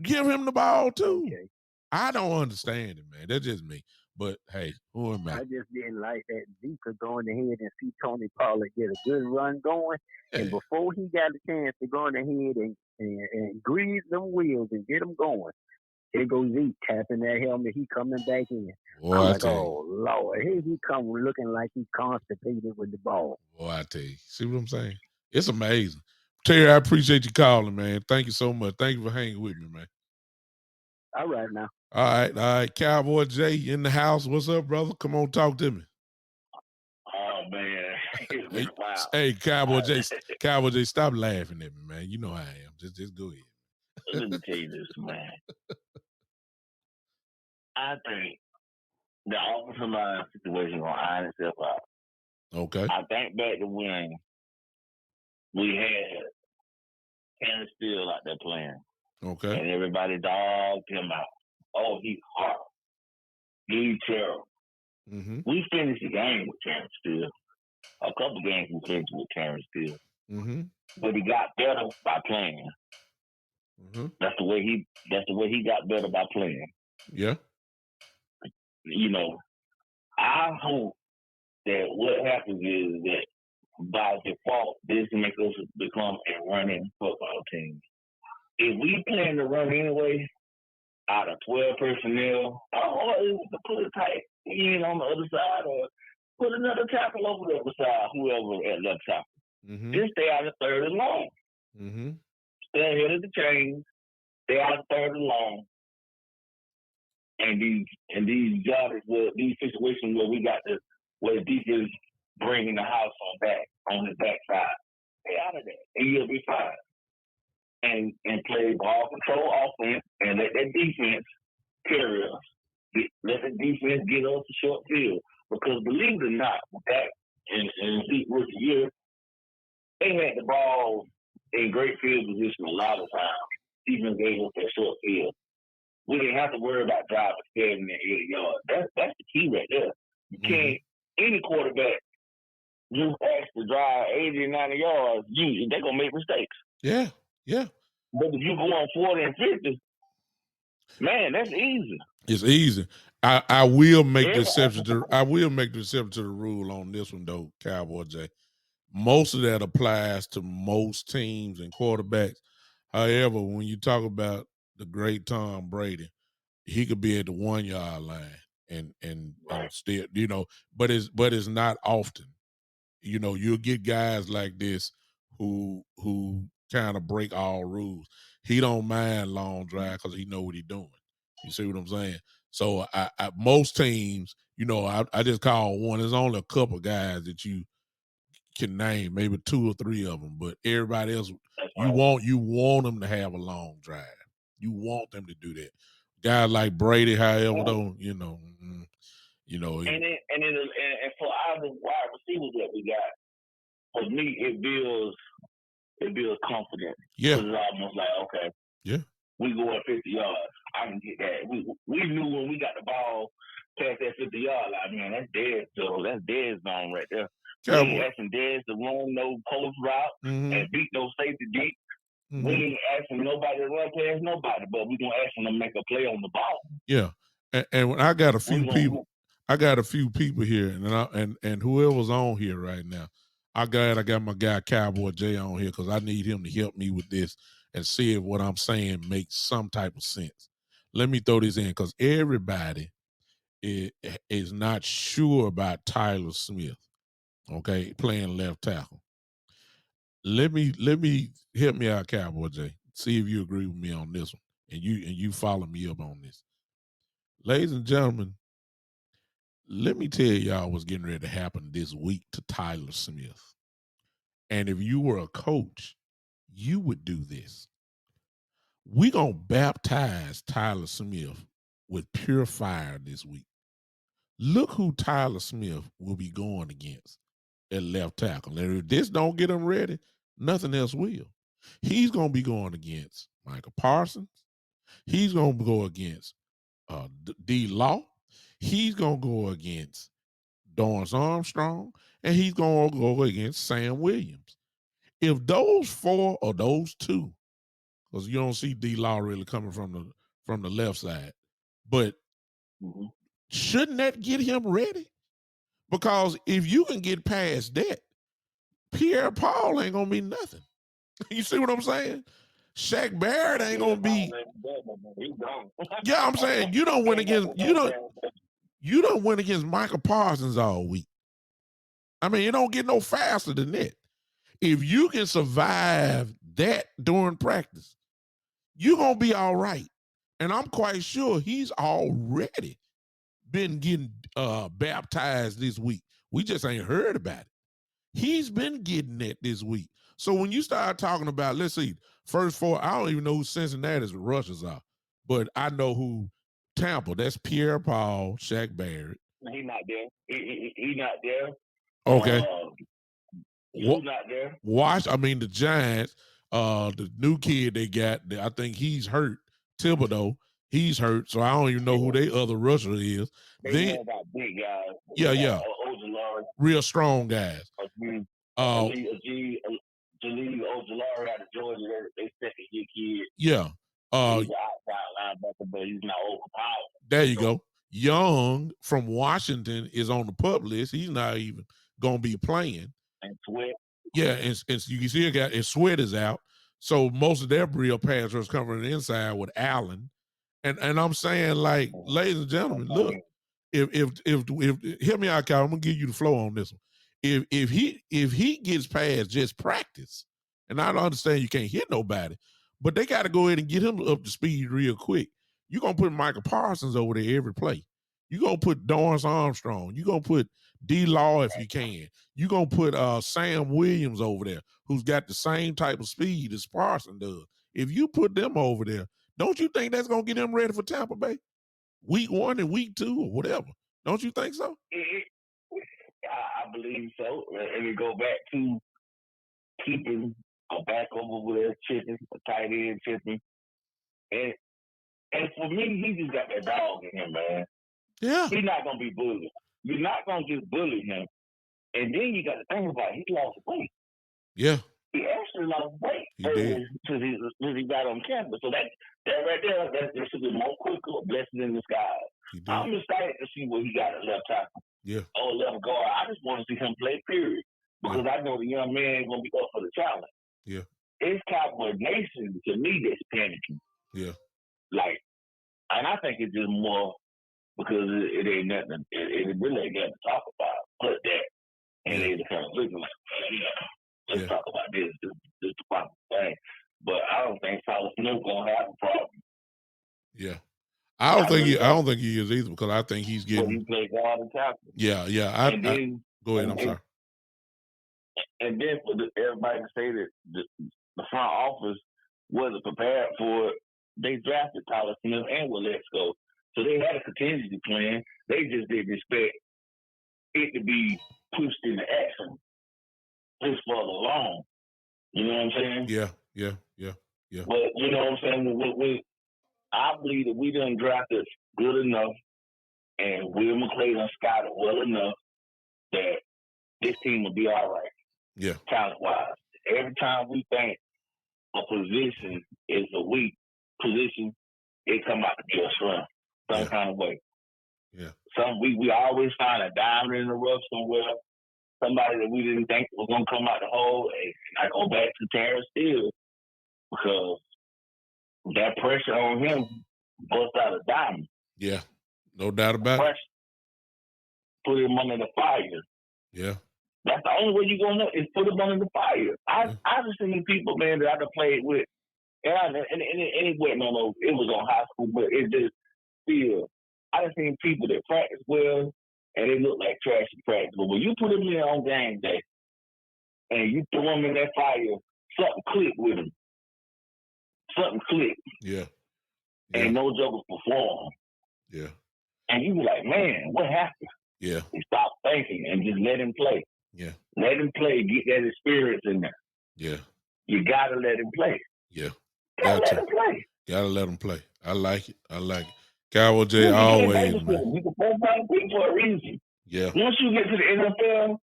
Give him the ball too. Okay. I don't understand it, man. That's just me. But hey, who am I? I just didn't like that Zeke could go in ahead and see Tony Pollard get a good run going. Yeah. And before he got a chance to go in ahead and grease them wheels and get them going, here goes Zeke tapping that helmet. He coming back in. Boy, I'm like, oh, Lord. Here he come looking like he constipated with the ball. Boy, I tell you. See what I'm saying? It's amazing. Terry, I appreciate you calling, man. Thank you so much. Thank you for hanging with me, man. All right, now. All right. Cowboy Jay in the house. What's up, brother? Come on, talk to me. Oh, man. It's been a while. Hey, Cowboy Jay, stop laughing at me, man. You know how I am. Just go ahead. Let me tell you this, man. I think the offensive line situation going to iron itself out. Okay. I think back to when we had Terrence Steele out there playing. Okay. And everybody dogged him out. Oh, he's hard. He's terrible. Mm-hmm. We finished the game with Terrence Steele. A couple games we finished with Terrence Steele. Mm-hmm. But he got better by playing. Mm-hmm. That's the way he got better by playing. Yeah. You know, I hope that what happens is that by default, this makes us become a running football team. If we plan to run anyway, out of 12 personnel, or to put it tight in on the other side, or put another tackle over the other side, whoever at left tackle. Mm-hmm. Just stay out of third and long. Mm-hmm. Stay ahead of the chains. Stay out of third and long. And these jobs, these situations where the defense bringing the house on his backside, stay out of that, and you'll be fine. And play ball control offense and let that defense carry us. Let the defense get us the short field. Because believe it or not, that in Zeke rookie year, they had the ball in great field position a lot of times. Defense gave us that short field. We didn't have to worry about driving 7 and 8 yards. That's the key right there. You can't, any quarterback, you ask to drive 80 and 90 yards, they're going to make mistakes. Yeah. But if you go on 40 and 50, man, that's easy. It's easy. I will make the exception to the rule on this one though, Cowboy J. Most of that applies to most teams and quarterbacks. However, when you talk about the great Tom Brady, he could be at the 1 yard line and still, but it's not often. You'll get guys like this who kind of break all rules. He don't mind long drive because he know what he's doing. You see what I'm saying? So I most teams, I just call one. There's only a couple guys that you can name, maybe 2 or 3 of them, but everybody else, you want them to have a long drive. You want them to do that. Guys like Brady, however, though, And for our wide receivers that we got, for me, it builds confidence. Yeah. It's almost like, okay, yeah, we go at 50 yards. I can get that. We knew when we got the ball past that 50-yard line, man, that's dead. So that's dead zone right there. We ain't asking Dez to run no post route and beat no safety deep. We ain't asking nobody to run past nobody, but we gonna ask them to make a play on the ball. Yeah, and when I got a few people here, and whoever's on here right now, I got my guy Cowboy J on here because I need him to help me with this and see if what I'm saying makes some type of sense. Let me throw this in because everybody is not sure about Tyler Smith. Okay, playing left tackle. Let me help me out, Cowboy J. See if you agree with me on this one, and you follow me up on this. Ladies and gentlemen, let me tell y'all what's getting ready to happen this week to Tyler Smith. And if you were a coach, you would do this. We're gonna baptize Tyler Smith with pure fire this week. Look who Tyler Smith will be going against. at left tackle. And if this don't get him ready, nothing else will. He's going to be going against Michael Parsons. He's going to go against D. Law. He's going to go against Dorance Armstrong. And he's going to go against Sam Williams. If those 4 or those 2, because you don't see D. Law really coming from the left side, but shouldn't that get him ready? Because if you can get past that, Pierre Paul ain't gonna be nothing. You see what I'm saying? Shaq Barrett ain't gonna be. Yeah, I'm saying you don't win against Michael Parsons all week. I mean, it don't get no faster than that. If you can survive that during practice, you're gonna be all right. And I'm quite sure he's already been getting baptized this week. We just ain't heard about it. He's been getting it this week. So when you start talking about, let's see, first 4, I don't even know who Cincinnati's rushers are, but I know who Tampa, that's Pierre Paul, Shaq Barrett. He's not there. He's not there. Okay. Who's not there? The Giants, the new kid they got, I think he's hurt. Thibodeau, he's hurt, so I don't even know who their other rusher is. They know about big guys. Yeah. Real strong guys. Jaleel Ojulari out of Georgia, they second-year kid. Yeah. He's an outside linebacker, but he's not overpowered. There you go. Young from Washington is on the PUP list. He's not even going to be playing. And Sweat. Yeah, and you can see and Sweat is out. So most of their real pass rush coming on the inside with Allen. And I'm saying, like, ladies and gentlemen, look, if hear me out, Kyle, I'm gonna give you the flow on this one. If he gets past just practice, and I don't understand you can't hit nobody, but they got to go ahead and get him up to speed real quick. You're gonna put Michael Parsons over there every play. You're gonna put Dorance Armstrong. You're gonna put D. Law if you can. You're gonna put Sam Williams over there, who's got the same type of speed as Parsons does. If you put them over there, don't you think that's gonna get them ready for Tampa Bay? Week 1 and week 2 or whatever. Don't you think so? I believe so. And we go back to keeping a back over there chipping, a tight end chipping. And for me, he just got that dog in him, man. Yeah. He's not going to be bullied. You're not going to just bully him. And then you got to think about it. He lost weight. Yeah. He actually lost weight since he got on campus. So that right there, that should be more quicker, a blessing in disguise. I'm excited to see what he got at left tackle. Yeah. Or left guard. I just want to see him play, period. Because I know the young man ain't going to be up for the challenge. Yeah. It's Cowboy Nation, to me, that's panicking. Yeah. Like, and I think it's just more because it ain't nothing. It really ain't nothing to talk about. But that, and they kind of looking like, let's talk about this. This is the proper thing. But I don't think Tyler Smith gonna have a problem. Yeah. I don't think he is either, because I think he's getting. He plays guard and tackle. Yeah. Go ahead. I'm sorry. And then for everybody to say that the front office wasn't prepared for it, they drafted Tyler Smith and Willetsko. So they had a contingency plan. They just didn't expect it to be pushed into action this further along. You know what I'm saying? Yeah. But you know what I'm saying? I believe that we done drafted good enough and Will McClay done scouted well enough that this team will be all right. Yeah. Talent-wise. Every time we think a position is a weak position, it come out to be a strength some kind of way. Yeah. We always find a diamond in the rough somewhere, somebody that we didn't think was going to come out the hole. And I go back to Terrence Steele because that pressure on him bust out a diamond. Yeah. No doubt about it. Put him under the fire. Yeah. That's the only way you're going to know is put him under the fire. I've seen people, man, that I done played with. And it wasn't on it was on high school, but it just feel. I've seen people that practice well and they look like trash in practice. But when you put them in on game day and you throw them in that fire, something click with them. Something click. Yeah. And no jokers perform. Yeah. And you be like, man, what happened? Yeah. You stop thinking and just let him play. Yeah. Let him play. Get that experience in there. Yeah. You gotta let him play. Yeah. Gotta let him play. Gotta let him play. I like it. Cowboy J always, man. You can profile people for a reason. Yeah. Once you get to the NFL,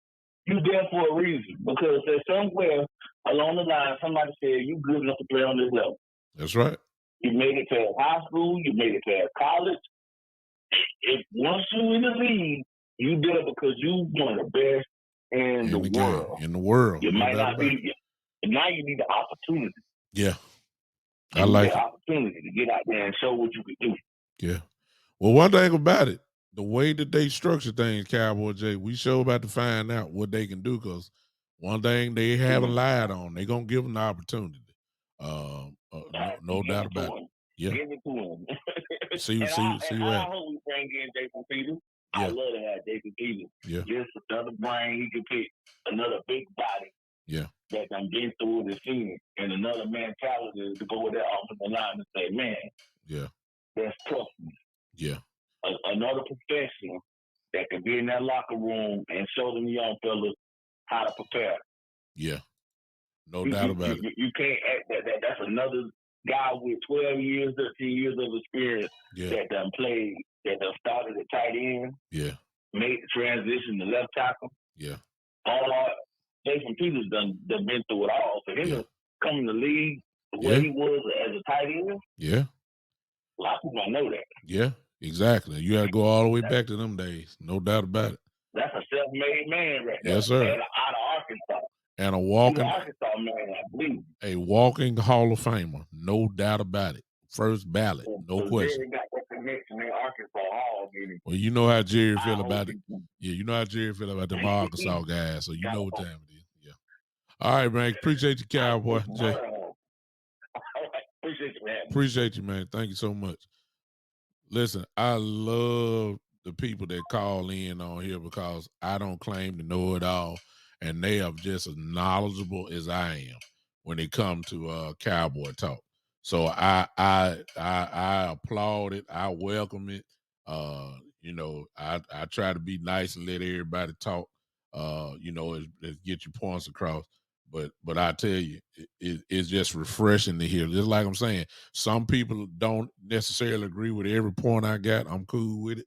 you there for a reason. Because there's somewhere along the line somebody said you good enough to play on this level. That's right. You made it to high school, you made it to college. If once you in the league, you did it because you one of the best in the world. In the world. You might not be. Now you need the opportunity. Yeah. I like the opportunity to get out there and show what you can do. Yeah. Well, one thing about it, the way that they structure things, Cowboy J, we sure about to find out what they can do, because one thing they haven't lied on, they're going to give them the opportunity. No doubt about it. Yeah. Give it to him. see what I hope we bring in Jason Peters. Yeah. I love to have Jason Peters. Yeah. Just another brain he can pick, another big body. Yeah. That done been through the scene, and another mentality to go with that offensive line and say, man, yeah, that's tough. Yeah. Another professional that can be in that locker room and show them young fellas how to prepare. Yeah. No doubt about it. You can't act that's another guy with 12 years, 13 years of experience that done played, that done started at tight end. Yeah. Made the transition to left tackle. Yeah. Jason Peters done been through it all. For him to come in the league the way he was as a tight end. Yeah. A lot of people don't know that. Yeah, exactly. You got to go all the way back to them days. No doubt about it. That's a self-made man right there. Yes, sir. Out of Arkansas. And a walking Arkansas man, I believe. A walking Hall of Famer. No doubt about it. First ballot. No question. Got that connection in Arkansas Hall. Well, you know how Jerry feel about it. Yeah, you know how Jerry feel about them Arkansas guys, so you know what time it is. Yeah. All right, man. Appreciate you, Cowboy Jay. Appreciate you, man. Appreciate you, man. Thank you so much. Listen, I love the people that call in on here, because I don't claim to know it all, and they are just as knowledgeable as I am when it comes to Cowboy Talk. So I applaud it. I welcome it. I try to be nice and let everybody talk. Get your points across. But I tell you, it's just refreshing to hear. Just like I'm saying, some people don't necessarily agree with every point I got. I'm cool with it.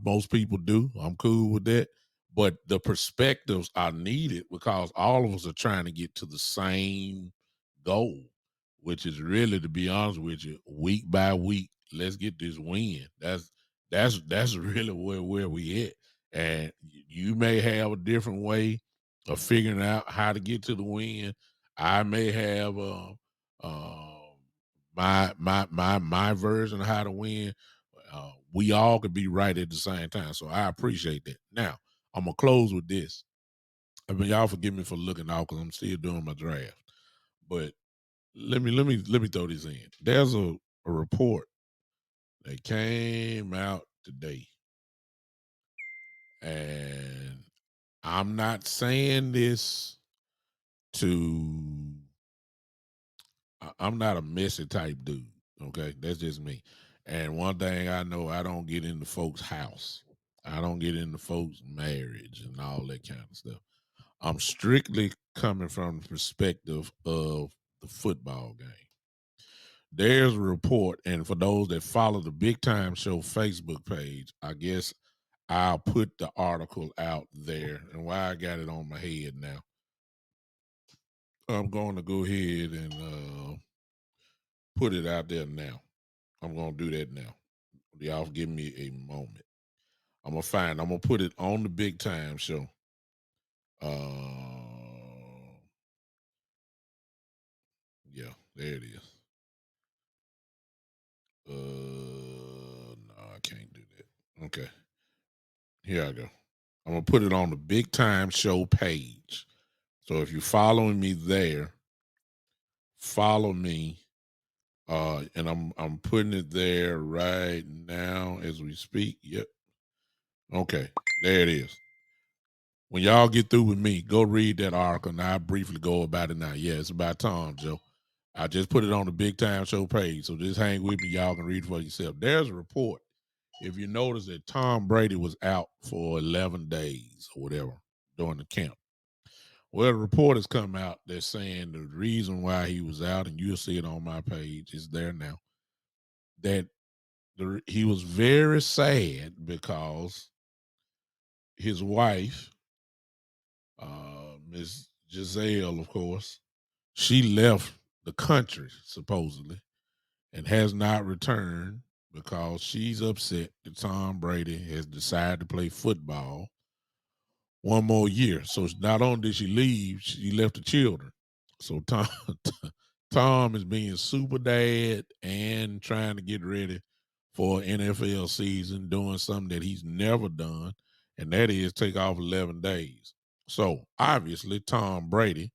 Most people do. I'm cool with that. But the perspectives are needed, because all of us are trying to get to the same goal, which is really, to be honest with you, week by week, let's get this win. That's really where we at. And you may have a different way of figuring out how to get to the win. I may have my version of how to win. We all could be right at the same time. So I appreciate that. Now, I'm gonna close with this. I mean, y'all forgive me for looking out, because I'm still doing my draft. But let me throw this in. There's a report that came out today, and I'm not saying this I'm not a messy type dude. Okay, that's just me. And one thing I know, I don't get into folks' house. I don't get into folks' marriage and all that kind of stuff. I'm strictly coming from the perspective of the football game. There's a report, and for those that follow the Big Time Show Facebook page, I guess I'll put the article out there. And why I got it on my head now, I'm going to go ahead and put it out there now. I'm going to do that now. Y'all give me a moment. I'm going to put it on the Big Time Show. Yeah, there it is. No, I can't do that. Okay. Here I go. I'm going to put it on the Big Time Show page. So if you're following me there, follow me. And I'm putting it there right now as we speak. Yep. Okay, there it is. When y'all get through with me, go read that article, and I'll briefly go about it now. Yeah, it's about Tom, Joe. I just put it on the Big Time Show page, so just hang with me. Y'all can read for yourself. There's a report. If you notice that Tom Brady was out for 11 days or whatever, during the camp. Well, the report has come out that's saying the reason why he was out, and you'll see it on my page, is there now, that he was very sad because his wife, Miss Gisele, of course, she left the country, supposedly, and has not returned because she's upset that Tom Brady has decided to play football one more year. So not only did she leave, she left the children. So Tom is being super dad and trying to get ready for an NFL season, doing something that he's never done, and that is take off 11 days. So obviously Tom Brady,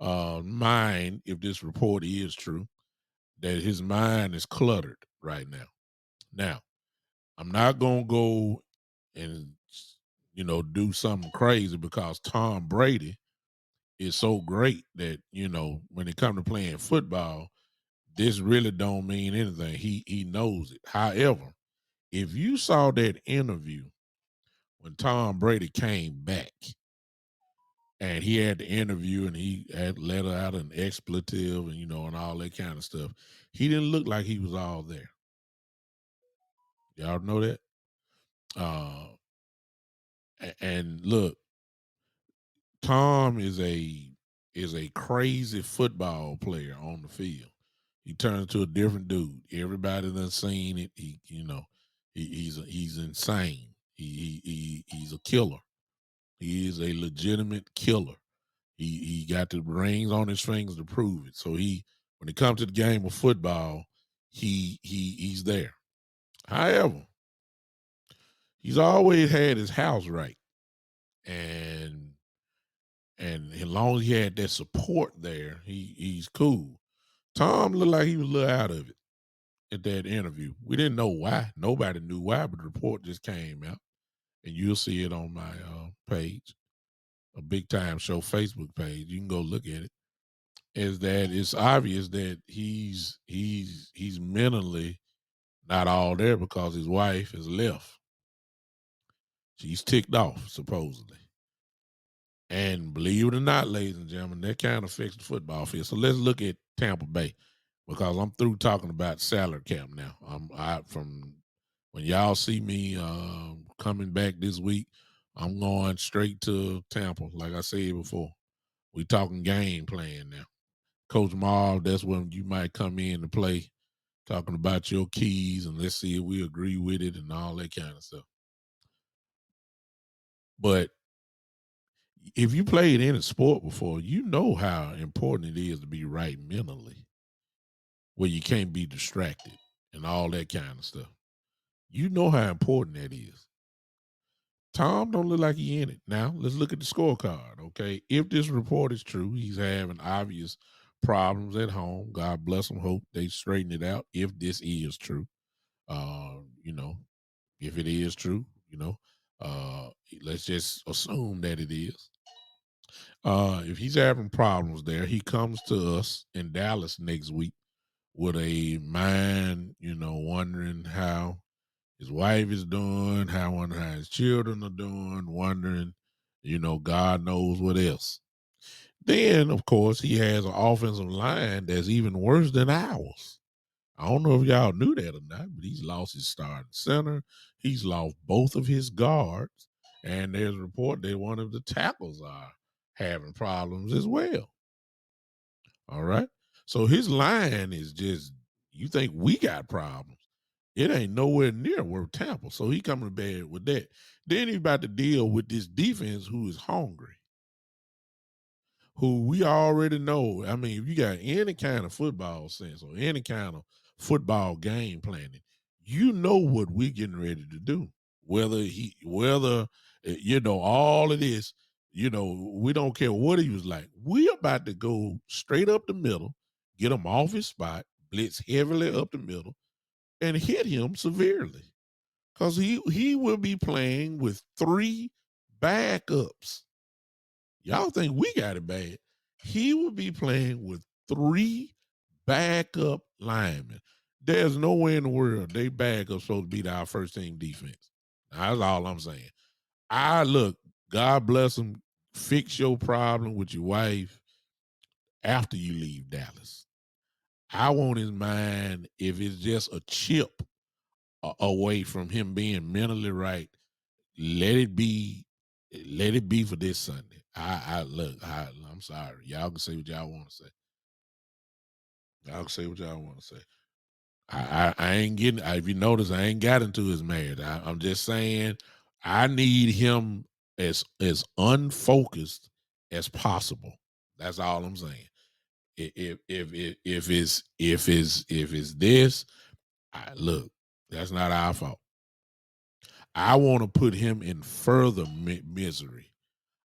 mind, if this report is true, that his mind is cluttered right now. Now, I'm not going to go and, do something crazy because Tom Brady is so great that, when it comes to playing football, this really don't mean anything. He knows it. However, if you saw that interview when Tom Brady came back and he had the interview and he had let out an expletive and, and all that kind of stuff, he didn't look like he was all there. Y'all know that? And look, Tom is a crazy football player on the field. He turns into a different dude. Everybody done seen it. He's insane. He's a killer. He is a legitimate killer. He got the rings on his fingers to prove it. So when it comes to the game of football, he's there. However, he's always had his house right. And as long as he had that support there, he's cool. Tom looked like he was a little out of it at that interview. We didn't know why. Nobody knew why, but the report just came out. And you'll see it on my page, a Big Time Show Facebook page. You can go look at it. Is that it's obvious that he's mentally not all there because his wife has left. She's ticked off, supposedly. And believe it or not, ladies and gentlemen, that kind of affects the football field. So let's look at Tampa Bay, because I'm through talking about salary cap now. From when y'all see me coming back this week, I'm going straight to Tampa. Like I said before, we talking game plan now. Coach Marv, that's when you might come in to play, talking about your keys, and let's see if we agree with it and all that kind of stuff. But if you played any sport before, you know how important it is to be right mentally, where you can't be distracted and all that kind of stuff. You know how important that is. Tom don't look like he in it. Now, let's look at the scorecard, okay? If this report is true, he's having obvious problems at home. God bless him. Hope they straighten it out if this is true. If it is true, let's just assume that it is. If he's having problems there, he comes to us in Dallas next week with a mind, wondering how his wife is doing, wondering how his children are doing, wondering, God knows what else. Then, of course, he has an offensive line that's even worse than ours. I don't know if y'all knew that or not, but he's lost his starting center. He's lost both of his guards. And there's a report that one of the tackles are having problems as well. All right. So his line is just, you think we got problems. It ain't nowhere near worth Tampa. So he coming to bed with that. Then he's about to deal with this defense who is hungry, who we already know. I mean, if you got any kind of football sense or any kind of football game planning, you know what we're getting ready to do. Whether all of this, we don't care what he was like. We about to go straight up the middle, get him off his spot, blitz heavily up the middle, and hit him severely. Because he will be playing with 3 backups. Y'all think we got it bad. He will be playing with 3 backup linemen. There's no way in the world they backup supposed to beat our first team defense. That's all I'm saying. God bless him. Fix your problem with your wife after you leave Dallas. I want his mind, if it's just a chip away from him being mentally right, let it be for this Sunday. I'm sorry. Y'all can say what y'all want to say. Y'all can say what y'all want to say. I ain't getting, if you notice, I ain't got into his marriage. I'm just saying I need him as unfocused as possible. That's all I'm saying. If it's this, look, that's not our fault. I want to put him in further misery.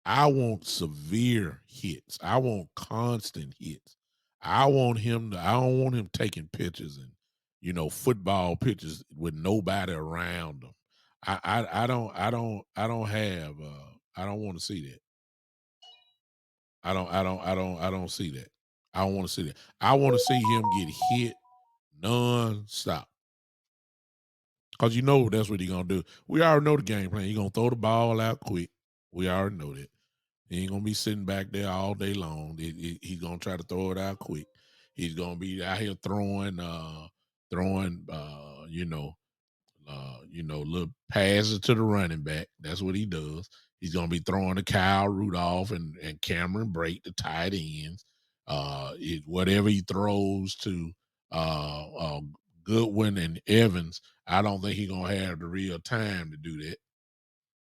I want severe hits. I want constant hits. I don't want him taking pictures and, football pictures with nobody around him. I don't want to see that. I don't see that. I don't want to see that. I want to see him get hit non-stop. Because that's what he's going to do. We already know the game plan. He's going to throw the ball out quick. We already know that. He ain't going to be sitting back there all day long. He's going to try to throw it out quick. He's going to be out here throwing little passes to the running back. That's what he does. He's going to be throwing to Kyle Rudolph and Cameron Brate, the tight ends. Whatever he throws to Goodwin and Evans, I don't think he's going to have the real time to do that.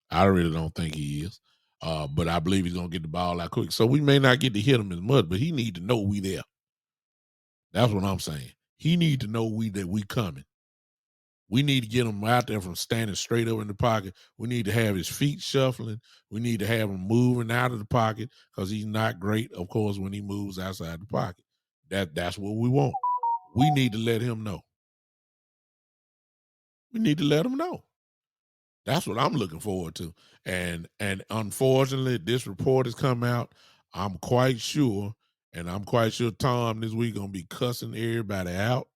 I really don't think he is. But I believe he's going to get the ball out quick. So we may not get to hit him as much, but he need to know we there. That's what I'm saying. He need to know that we coming. We need to get him out there from standing straight up in the pocket. We need to have his feet shuffling. We need to have him moving out of the pocket because he's not great, of course, when he moves outside the pocket. That's what we want. We need to let him know. We need to let him know. That's what I'm looking forward to. And unfortunately, this report has come out. I'm quite sure Tom this week going to be cussing everybody out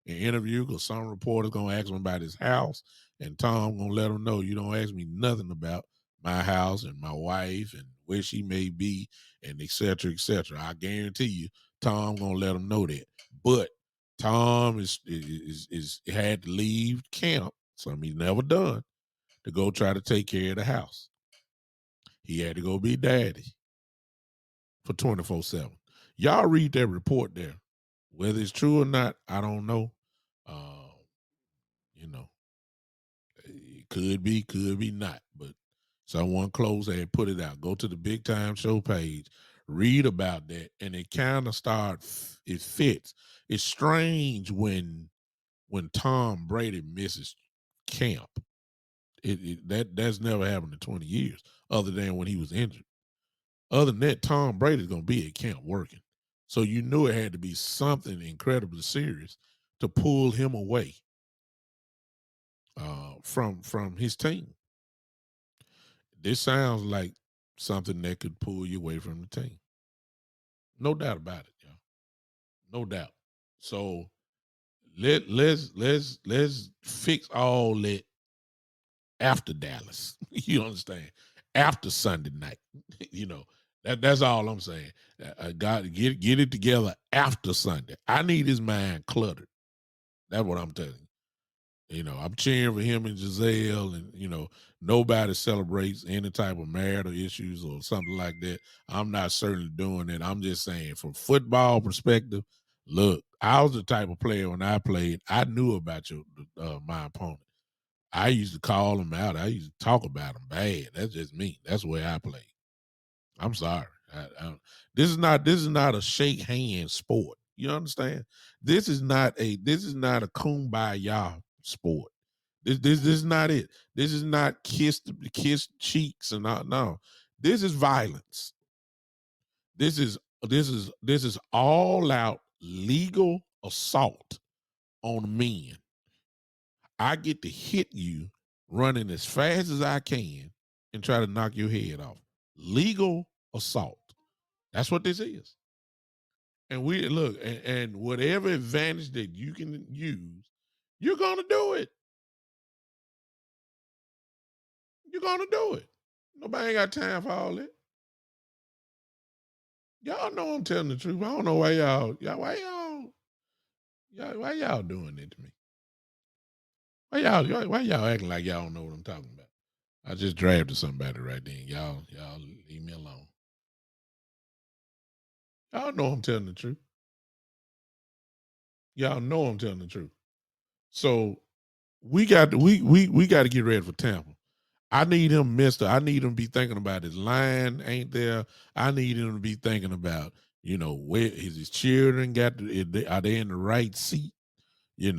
in interview because some reporter's going to ask him about his house. And Tom going to let him know, you don't ask me nothing about my house and my wife and where she may be and et cetera, et cetera. I guarantee you, Tom going to let him know that. But Tom is had to leave camp, something he's never done, to go try to take care of the house. He had to go be daddy for 24/7. Y'all read that report there. Whether it's true or not, I don't know. It could be not. But someone close had put it out. Go to the Big Time Show page, read about that, and it kind of it fits. It's strange when Tom Brady misses camp. That's never happened in 20 years, other than when he was injured. Other than that, Tom Brady's going to be at camp working. So you knew it had to be something incredibly serious to pull him away from his team. This sounds like something that could pull you away from the team. No doubt about it, y'all. No doubt. So let's fix all that after Dallas. You understand? After Sunday night. That's all I'm saying. God, get it together after Sunday. I need his mind cluttered. That's what I'm telling you. I'm cheering for him and Gisele, and nobody celebrates any type of marital issues or something like that. I'm not certainly doing it. I'm just saying, from football perspective, look, I was the type of player when I played. I knew about my opponent. I used to call him out. I used to talk about him bad. That's just me. That's the way I played. I'm sorry. This is not a shake hand sport. You understand? This is not a kumbaya sport. This is not it. This is not kiss cheeks and not. No. This is violence. This is all out legal assault on men. I get to hit you running as fast as I can and try to knock your head off. Legal assault. That's what this is. And we look, and whatever advantage that you can use, you're going to do it. You're going to do it. Nobody ain't got time for all that. Y'all know I'm telling the truth. I don't know why y'all doing it to me. Why y'all acting like y'all don't know what I'm talking about? I just drafted somebody right then. Y'all leave me alone. Y'all know I'm telling the truth. Y'all know I'm telling the truth. So we got to get ready for Tampa. I need him, mister. I need him to be thinking about his line ain't there. I need him to be thinking about, where is his children are they in the right seat? Is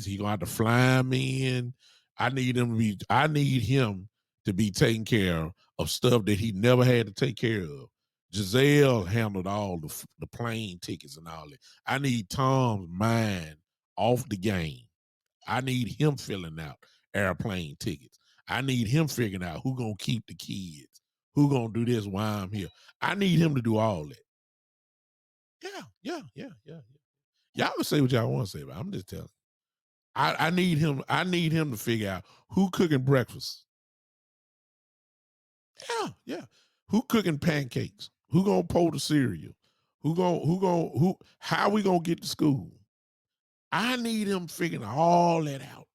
he gonna have to fly him in? I need him to be taking care of stuff that he never had to take care of. Giselle handled all the plane tickets and all that. I need Tom's mind off the game. I need him filling out airplane tickets. I need him figuring out who gonna keep the kids, who gonna do this while I'm here. I need him to do all that. Yeah. Y'all can say what y'all want to say, but I'm just telling you. I need him to figure out who cooking breakfast. Yeah. Who cooking pancakes? Who gonna pour the cereal? How we gonna get to school? I need him figuring all that out.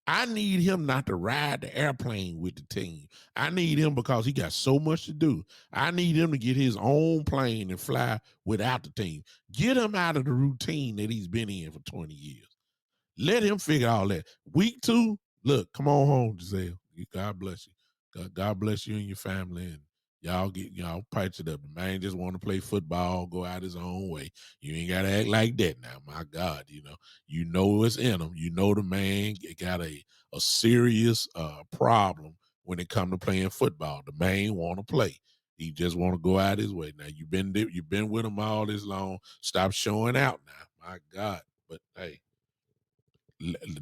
I need him not to ride the airplane with the team. I need him because he got so much to do. I need him to get his own plane and fly without the team. Get him out of the routine that he's been in for 20 years. Let him figure all that. Week 2, look, come on home, Giselle. God bless you. God bless you and your family. And y'all patch it up. The man just want to play football, go out his own way. You ain't got to act like that now. My God, you know it's in him. You know the man got a serious problem when it come to playing football. The man want to play. He just want to go out his way. Now you've been with him all this long. Stop showing out now. My God. But hey,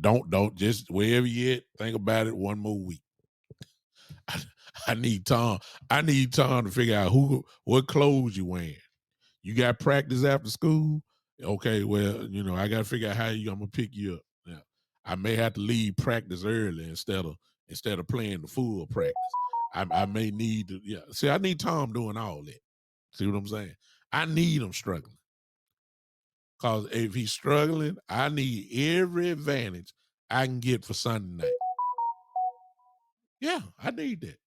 don't just wherever you at, think about it one more week. I need Tom to figure out what clothes you wearing. You got practice after school? Okay, well, I got to figure out how I'm gonna pick you up. Now, I may have to leave practice early instead of playing the full practice. I may need to, See, I need Tom doing all that. See what I'm saying? I need him struggling. Because if he's struggling, I need every advantage I can get for Sunday night. Yeah, I need that.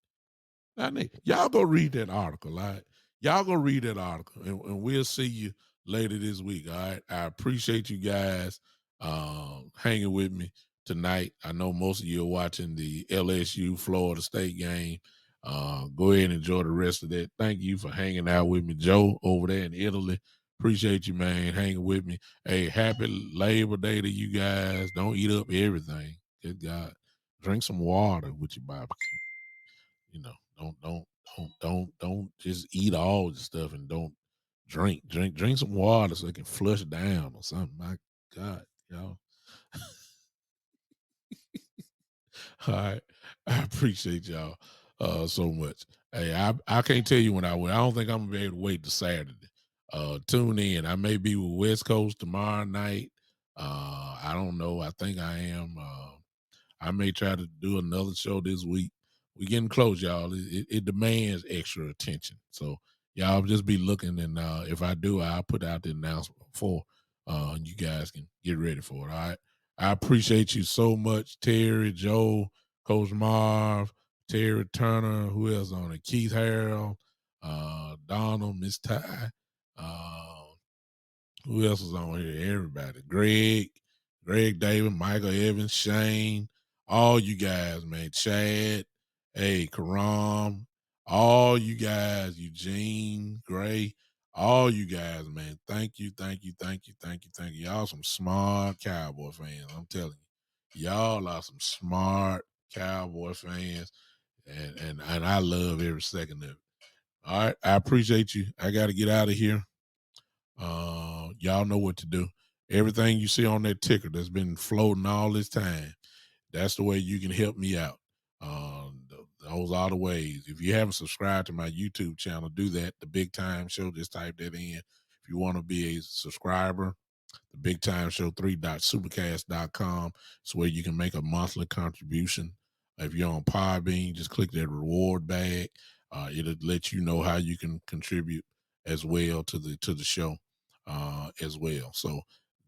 Y'all go read that article, all right? Y'all go read that article, and we'll see you later this week, all right? I appreciate you guys hanging with me tonight. I know most of you are watching the LSU Florida State game. Go ahead and enjoy the rest of that. Thank you for hanging out with me, Joe, over there in Italy. Appreciate you, man, hanging with me. Hey, happy Labor Day to you guys. Don't eat up everything. Good God. Drink some water with your barbecue. Don't just eat all the stuff and don't drink some water so it can flush down or something. My God, y'all. All right. I appreciate y'all so much. Hey, I can't tell you when I went. I don't think I'm gonna be able to wait till Saturday. Tune in. I may be with West Coast tomorrow night. I don't know. I think I am. I may try to do another show this week. We getting close, y'all. It demands extra attention. So y'all just be looking, and if I do, I'll put out the announcement before you guys can get ready for it. All right. I appreciate you so much, Terry, Joe, Coach Marv, Terry Turner, who else on it? Keith Harrell, Donald, Miss Ty. Who else is on here? Everybody. Greg David, Michael Evans, Shane, all you guys, man. Chad, hey, Karam, all you guys, Eugene, Gray, all you guys, man. Thank you. Y'all some smart Cowboy fans. I'm telling you. Y'all are some smart Cowboy fans. And I love every second of it. All right. I appreciate you. I got to get out of here. Y'all know what to do. Everything you see on that ticker that's been floating all this time, that's the way you can help me out. Those are the ways. If you haven't subscribed to my YouTube channel, do that. The Big Time Show, just type that in. If you want to be a subscriber, the Big Time Show 3.supercast.com is where you can make a monthly contribution. If you're on Podbean, just click that reward bag. It'll let you know how you can contribute as well to the show as well. So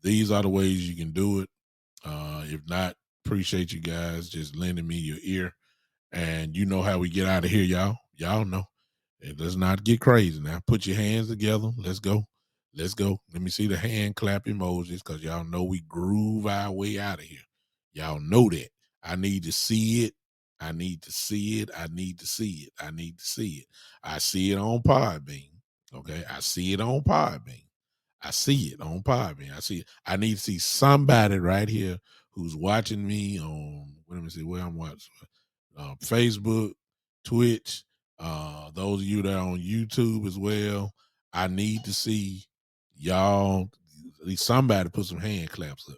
these are the ways you can do it. If not, appreciate you guys just lending me your ear. And you know how we get out of here, y'all. Y'all know. It does not get crazy now. Put your hands together. Let's go. Let's go. Let me see the hand clap emojis because y'all know we groove our way out of here. Y'all know that. I need to see it. I need to see it. I need to see it. I need to see it. I see it on Podbean. Okay. I see it on Podbean. I see it on Podbean. I see it. I need to see somebody right here who's watching me on, let me see where I'm watching. Facebook, Twitch, those of you that are on YouTube as well. I need to see y'all, at least somebody put some hand claps up.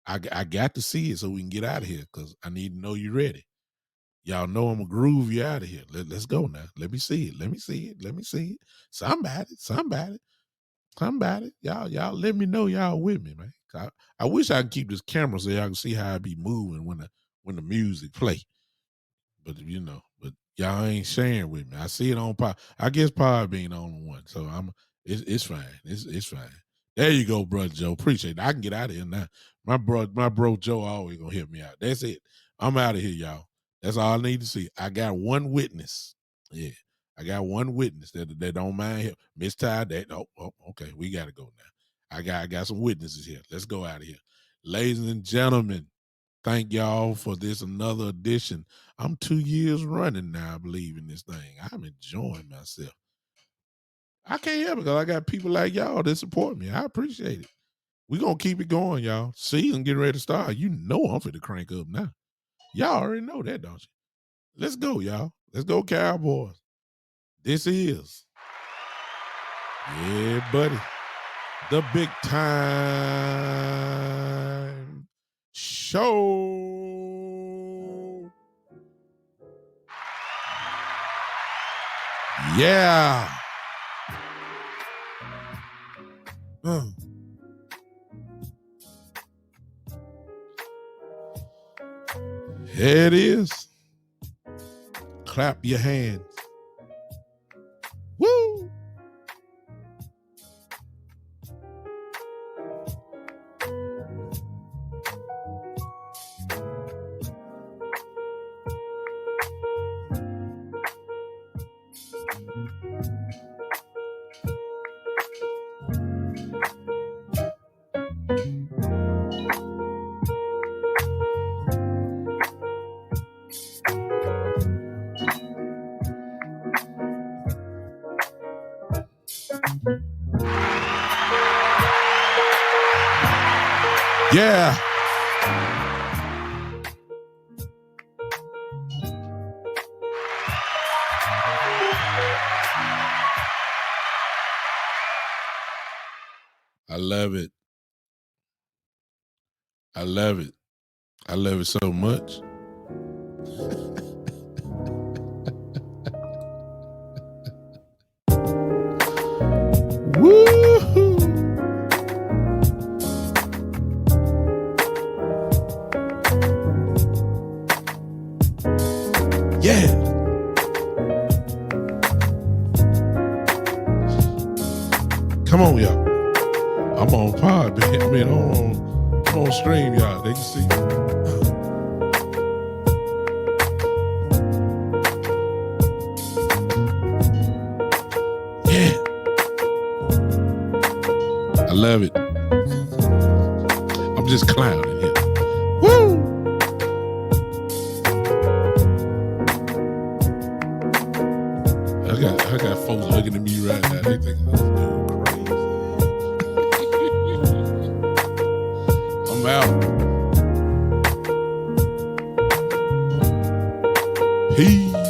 I got to see it so we can get out of here because I need to know you're ready. Y'all know I'm going to groove you out of here. Let's go now. Let me see it. Let me see it. Let me see it. Somebody. Y'all let me know y'all with me, man. I wish I could keep this camera so y'all can see how I be moving when the music play. But but y'all ain't sharing with me. I see it on Pod. I guess Podbean on one, so it's fine. It's fine. There you go, brother Joe. Appreciate it. I can get out of here now. My bro Joe always gonna help me out. That's it. I'm out of here, y'all. That's all I need to see. I got one witness. Yeah, I got one witness that don't mind him. Miss Ty, that okay, we gotta go now. I got some witnesses here. Let's go out of here, ladies and gentlemen. Thank y'all for this another edition. I'm 2 years running now, I believe, in this thing. I'm enjoying myself. I can't help it because I got people like y'all that support me. I appreciate it. We're going to keep it going, y'all. Season getting ready to start. You know I'm finna crank up now. Y'all already know that, don't you? Let's go, y'all. Let's go, Cowboys. This is, yeah, buddy, the Big Time Show. Yeah. Here it is. Clap your hands. Woo! Yeah. I love it. I love it. I love it so much. Woo-hoo. Yeah. Come on, y'all. I'm on Podbean. I mean, I'm on stream, y'all. They can see me. Yeah. I love it. I'm just clowning here. Woo! I got folks looking at me right now. They think this dude crazy. I'm out. Peace.